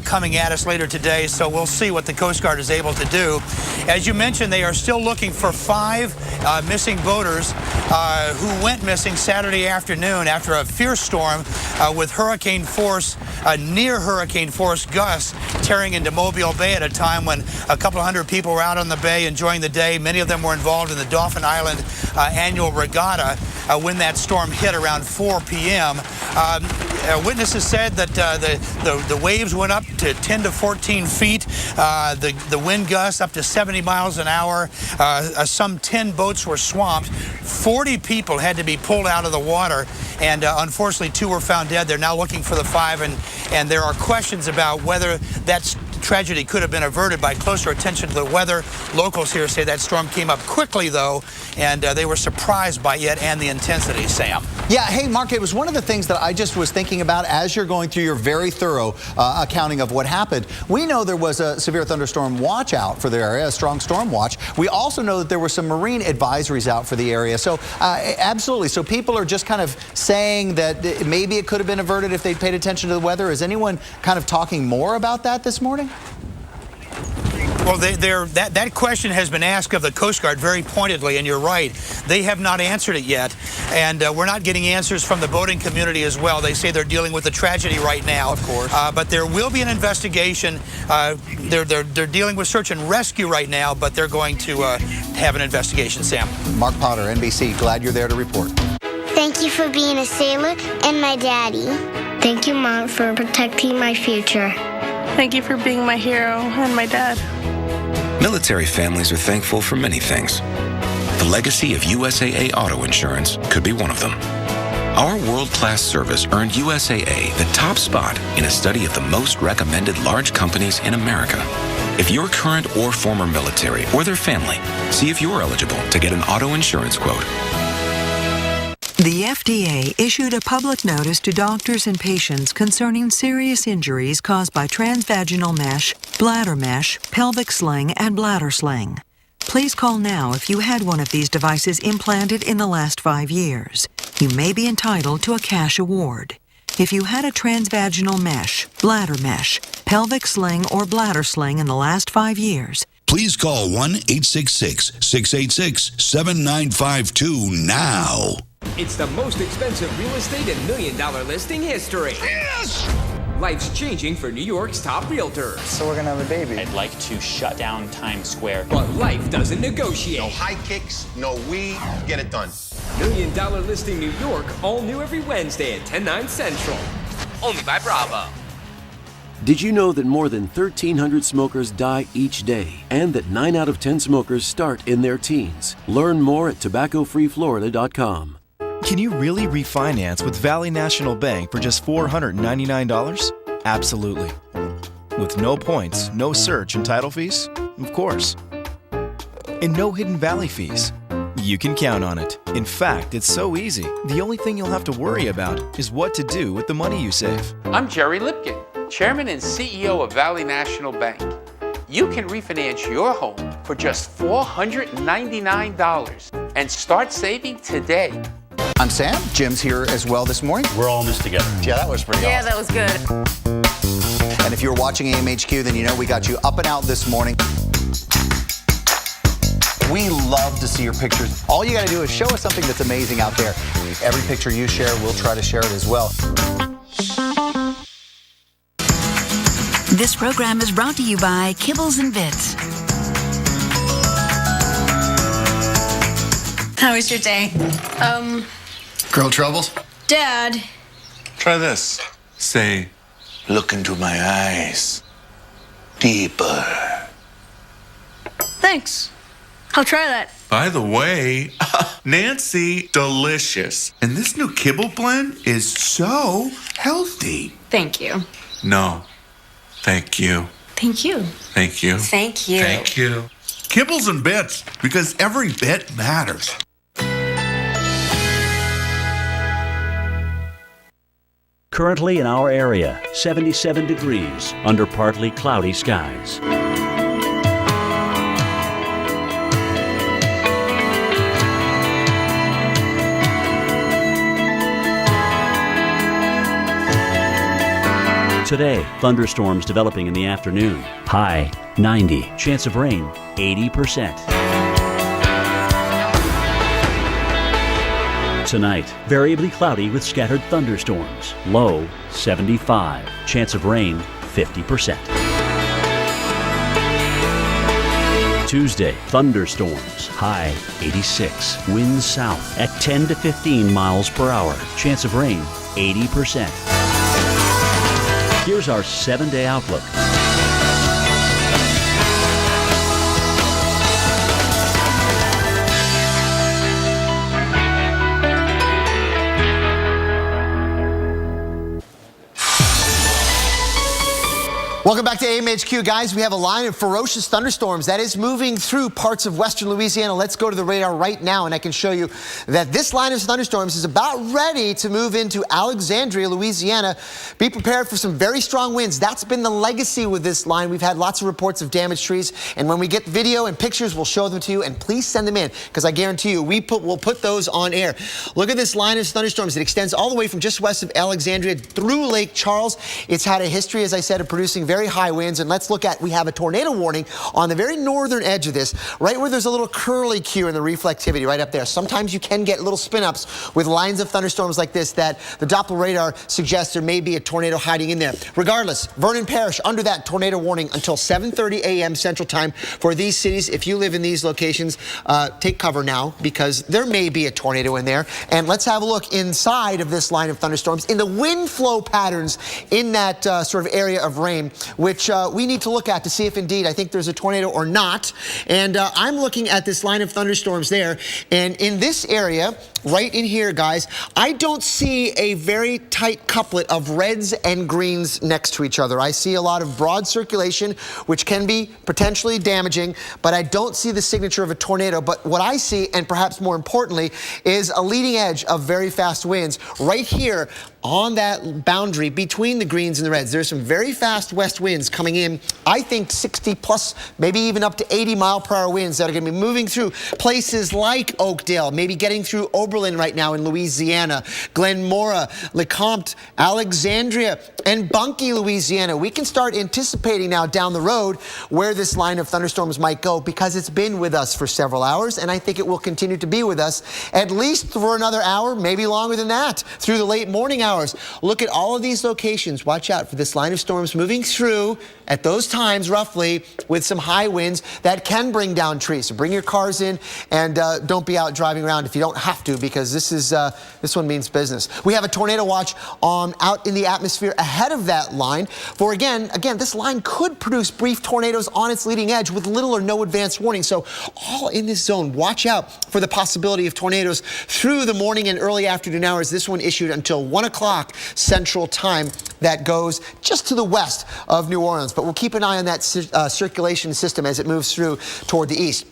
coming at us later today, so we'll see what the Coast Guard is able to do. As you mentioned, they are still looking for 5 missing boaters who went missing Saturday afternoon after a fierce storm with hurricane force, near hurricane force gusts tearing into Mobile Bay at a time when a couple hundred people were out on the bay enjoying the day. Many of them were involved in the Dauphin Island annual regatta when that storm hit around 4 p.m. Witnesses said that the waves went up to 10 to 14 feet, the wind gusts up to 70 miles an hour. Some 10 boats were swamped. 40 people had to be pulled out of the water, and unfortunately 2 were found dead. They're now looking for the 5, and there are questions about whether that tragedy could have been averted by closer attention to the weather. Locals here say that storm came up quickly, though, and they were surprised by it and the intensity, Sam. Yeah, hey, Mark, it was one of the things that I just was thinking about as you're going through your very thorough accounting of what happened. We know there was a severe thunderstorm watch out for the area, a strong storm watch. We also know that there were some marine advisories out for the area. So absolutely. So people are just kind of saying that maybe it could have been averted if they paid attention to the weather. Is anyone kind of talking more about that this morning? Well, that question has been asked of the Coast Guard very pointedly, and you're right. They have not answered it yet, and we're not getting answers from the boating community as well. They say they're dealing with a tragedy right now. Of course. But there will be an investigation. They're dealing with search and rescue right now, but they're going to have an investigation, Sam. Mark Potter, NBC, glad you're there to report. Thank you for being a sailor and my daddy. Thank you, Mom, for protecting my future. Thank you for being my hero and my dad. Military families are thankful for many things. The legacy of USAA Auto Insurance could be one of them. Our world-class service earned USAA the top spot in a study of the most recommended large companies in America. If you're current or former military or their family, see if you're eligible to get an auto insurance quote. The FDA issued a public notice to doctors and patients concerning serious injuries caused by transvaginal mesh, bladder mesh, pelvic sling, and bladder sling. Please call now if you had one of these devices implanted in the last 5 years. You may be entitled to a cash award. If you had a transvaginal mesh, bladder mesh, pelvic sling, or bladder sling in the last 5 years, please call 1-866-686-7952 now. It's the most expensive real estate in $1 million listing history. Yes! Life's changing for New York's top realtors. So we're gonna have a baby. I'd like to shut down Times Square. But life doesn't negotiate. No high kicks, no we, get it done. $1 million listing New York, all new every Wednesday at 10, 9 Central. Only by Bravo. Did you know that more than 1,300 smokers die each day and that 9 out of 10 smokers start in their teens? Learn more at tobaccofreeflorida.com. Can you really refinance with Valley National Bank for just $499? Absolutely. With no points, no search and title fees? Of course. And no hidden Valley fees. You can count on it. In fact, it's so easy. The only thing you'll have to worry about is what to do with the money you save. I'm Jerry Lipkin, Chairman and CEO of Valley National Bank. You can refinance your home for just $499 and start saving today. I'm Sam. Jim's here as well this morning. We're all in this together. Yeah, that was pretty awesome. That was good. And if you're watching AMHQ, then you know we got you up and out this morning. We love to see your pictures. All you got to do is show us something that's amazing out there. Every picture you share, we'll try to share it as well. This program is brought to you by Kibbles and Bits. How was your day? Girl troubles? Dad. Try this. Say, look into my eyes. Deeper. Thanks. I'll try that. By the way, Nancy, delicious. And this new kibble blend is so healthy. Thank you. No, thank you. Thank you. Thank you. Thank you. Thank you. Kibbles and Bits, because every bit matters. Currently in our area, 77 degrees under partly cloudy skies. Today, thunderstorms developing in the afternoon. High 90. Chance of rain 80%. Tonight, variably cloudy with scattered thunderstorms. Low 75. Chance of rain 50%. Tuesday, thunderstorms. High 86. Winds south at 10 to 15 miles per hour. Chance of rain 80%. Here's our 7-day outlook. Welcome back to AMHQ, guys. We have a line of ferocious thunderstorms that is moving through parts of western Louisiana. Let's go to the radar right now, and I can show you that this line of thunderstorms is about ready to move into Alexandria, Louisiana. Be prepared for some very strong winds. That's been the legacy with this line. We've had lots of reports of damaged trees, and when we get video and pictures, we'll show them to you, and please send them in, because I guarantee you we'll put those on air. Look at this line of thunderstorms. It extends all the way from just west of Alexandria through Lake Charles. It's had a history, as I said, of producing very very high winds. And let's look at, we have a tornado warning on the very northern edge of this, right where there's a little curly Q in the reflectivity right up there. Sometimes you can get little spin-ups with lines of thunderstorms like this that the Doppler radar suggests there may be a tornado hiding in there. Regardless, Vernon Parish under that tornado warning until 7:30 a.m. Central Time for these cities. If you live in these locations, take cover now because there may be a tornado in there. And let's have a look inside of this line of thunderstorms in the wind flow patterns in that sort of area of rain, which we need to look at to see if indeed I think there's a tornado or not. And I'm looking at this line of thunderstorms there. And in this area, right in here, guys, I don't see a very tight couplet of reds and greens next to each other. I see a lot of broad circulation, which can be potentially damaging, but I don't see the signature of a tornado. But what I see, and perhaps more importantly, is a leading edge of very fast winds right here on that boundary between the greens and the reds. There's some very fast west winds coming in. I think 60 plus, maybe even up to 80-mile-per-hour winds that are going to be moving through places like Oakdale, maybe getting through Oberlin right now in Louisiana, Glen Mora, LeCompte, Alexandria, and Bunkie, Louisiana. We can start anticipating now down the road where this line of thunderstorms might go because it's been with us for several hours, and I think it will continue to be with us at least for another hour, maybe longer than that, through the late morning hours. Look at all of these locations. Watch out for this line of storms moving through at those times, roughly, with some high winds that can bring down trees. So bring your cars in and don't be out driving around if you don't have to, because this one means business. We have a tornado watch out in the atmosphere ahead of that line. For again, this line could produce brief tornadoes on its leading edge with little or no advance warning. So all in this zone, watch out for the possibility of tornadoes through the morning and early afternoon hours. This one issued until 1 o'clock Central Time. That goes just to the west of New Orleans. But we'll keep an eye on that circulation system as it moves through toward the east.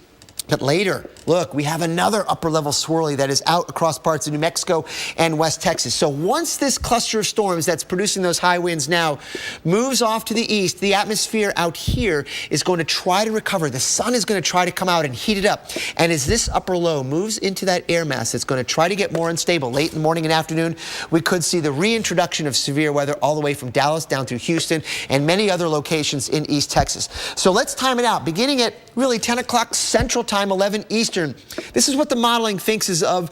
But later, look, we have another upper level swirly that is out across parts of New Mexico and West Texas. So once this cluster of storms that's producing those high winds now moves off to the east, the atmosphere out here is going to try to recover. The sun is going to try to come out and heat it up. And as this upper low moves into that air mass, it's going to try to get more unstable. Late in the morning and afternoon, we could see the reintroduction of severe weather all the way from Dallas down through Houston and many other locations in East Texas. So let's time it out, beginning at really 10 o'clock Central Time, 11 Eastern. This is what the modeling thinks of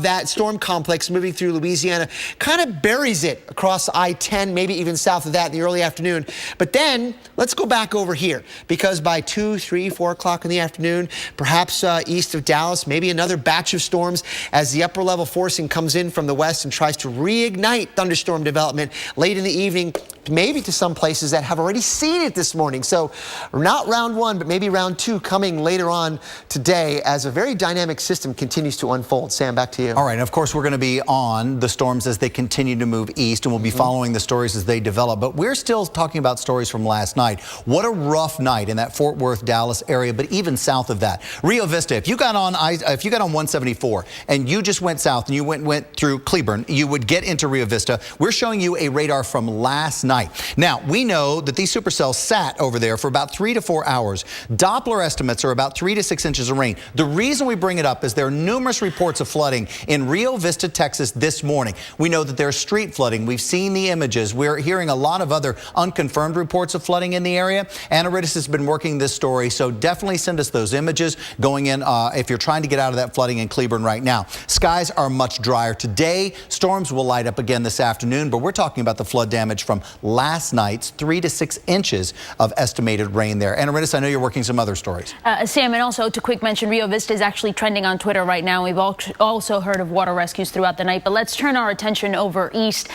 that storm complex moving through Louisiana. Kind of buries it across I-10, maybe even south of that in the early afternoon. But then let's go back over here, because by 2, 3, 4 o'clock in the afternoon, perhaps east of Dallas, maybe another batch of storms as the upper level forcing comes in from the west and tries to reignite thunderstorm development late in the evening, maybe to some places that have already seen it this morning. So not round one, but maybe round two coming later on today as a very dynamic system continues to unfold. Sam, back to you. All right, and of course we're going to be on the storms as they continue to move east, and we'll be following the stories as they develop. But we're still talking about stories from last night. What a rough night in that Fort Worth, Dallas area, but even south of that. Rio Vista, if you got on 174 and you just went south and you went through Cleburne, you would get into Rio Vista. We're showing you a radar from last night. Now, we know that these supercells sat over there for about 3 to 4 hours. Doppler estimates are about 3 to 6 inches of rain. The reason we bring it up is there are numerous reports of flooding in Rio Vista, Texas this morning. We know that there's street flooding. We've seen the images. We're hearing a lot of other unconfirmed reports of flooding in the area. Anna Rittis has been working this story, so definitely send us those images going in if you're trying to get out of that flooding in Cleburne right now. Skies are much drier today. Storms will light up again this afternoon, but we're talking about the flood damage from last night's 3 to 6 inches of estimated rain there. Anna Rittis, I know you're working some other stories. Sam, and also to quick mention, Rio Vista is actually trending on Twitter right now. We've also heard of water rescues throughout the night, but let's turn our attention overseas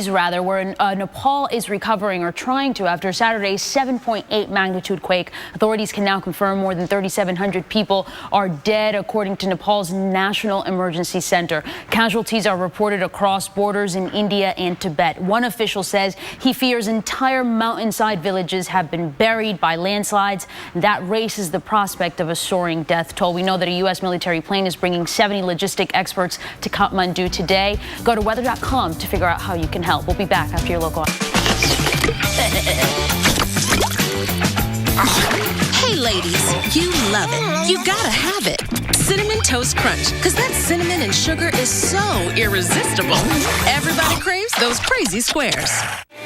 where Nepal is recovering, or trying to, after Saturday's 7.8 magnitude quake. Authorities can now confirm more than 3,700 people are dead, according to Nepal's National Emergency Center. Casualties are reported across borders in India and Tibet. One official says he fears entire mountainside villages have been buried by landslides. That raises the prospect of a soaring death toll. We know that a U.S. military plane is bringing 70 logistic experts to Kathmandu today. Go to weather.com to figure out how you can help. We'll be back after your local. Hey ladies, you love it. You gotta have it. Cinnamon Cinnamon Toast Crunch, because that cinnamon and sugar is so irresistible. Everybody craves those crazy squares.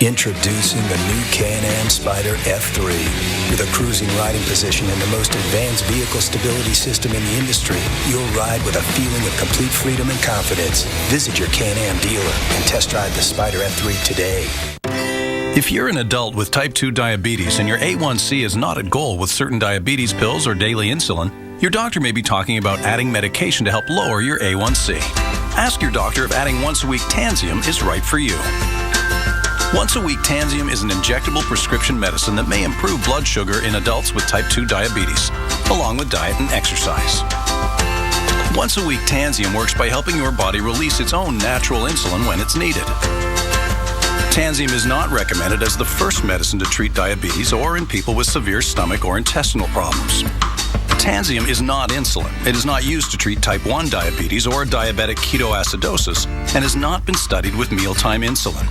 Introducing the new Can-Am Spyder F3. With a cruising riding position and the most advanced vehicle stability system in the industry, you'll ride with a feeling of complete freedom and confidence. Visit your Can-Am dealer and test drive the Spyder F3 today. If you're an adult with type 2 diabetes and your A1C is not at goal with certain diabetes pills or daily insulin, your doctor may be talking about adding medication to help lower your A1C. Ask your doctor if adding once-a-week Tanzium is right for you. Once-a-week Tanzium is an injectable prescription medicine that may improve blood sugar in adults with type 2 diabetes, along with diet and exercise. Once-a-week Tanzium works by helping your body release its own natural insulin when it's needed. Tanzium is not recommended as the first medicine to treat diabetes or in people with severe stomach or intestinal problems. Tanzium is not insulin. It is not used to treat type 1 diabetes or diabetic ketoacidosis and has not been studied with mealtime insulin.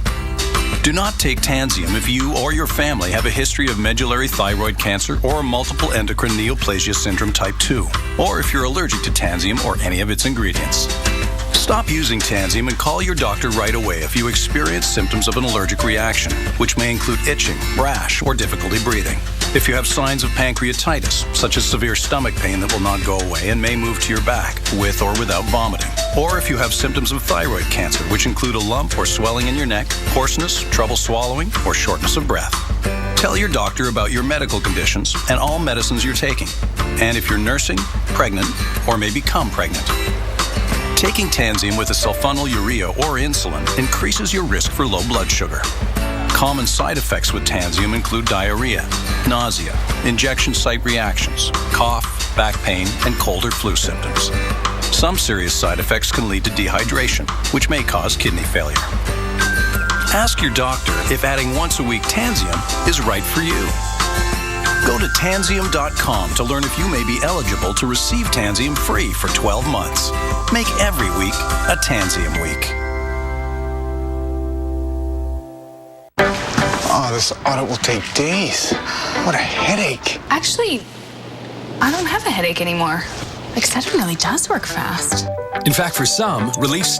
Do not take Tanzium if you or your family have a history of medullary thyroid cancer or multiple endocrine neoplasia syndrome type 2, or if you're allergic to Tanzium or any of its ingredients. Stop using Tanzium and call your doctor right away if you experience symptoms of an allergic reaction, which may include itching, rash, or difficulty breathing. If you have signs of pancreatitis, such as severe stomach pain that will not go away and may move to your back, with or without vomiting. Or if you have symptoms of thyroid cancer, which include a lump or swelling in your neck, hoarseness, trouble swallowing, or shortness of breath. Tell your doctor about your medical conditions and all medicines you're taking, and if you're nursing, pregnant, or may become pregnant. Taking Tanzium with a sulfonylurea or insulin increases your risk for low blood sugar. Common side effects with Tanzium include diarrhea, nausea, injection site reactions, cough, back pain, and cold or flu symptoms. Some serious side effects can lead to dehydration, which may cause kidney failure. Ask your doctor if adding once-a-week Tanzium is right for you. Go to Tanzium.com to learn if you may be eligible to receive Tanzium free for 12 months. Make every week a Tanzium week. Oh, this audit will take days. What a headache. Actually, I don't have a headache anymore. Excedrin really does work fast. In fact, for some, relief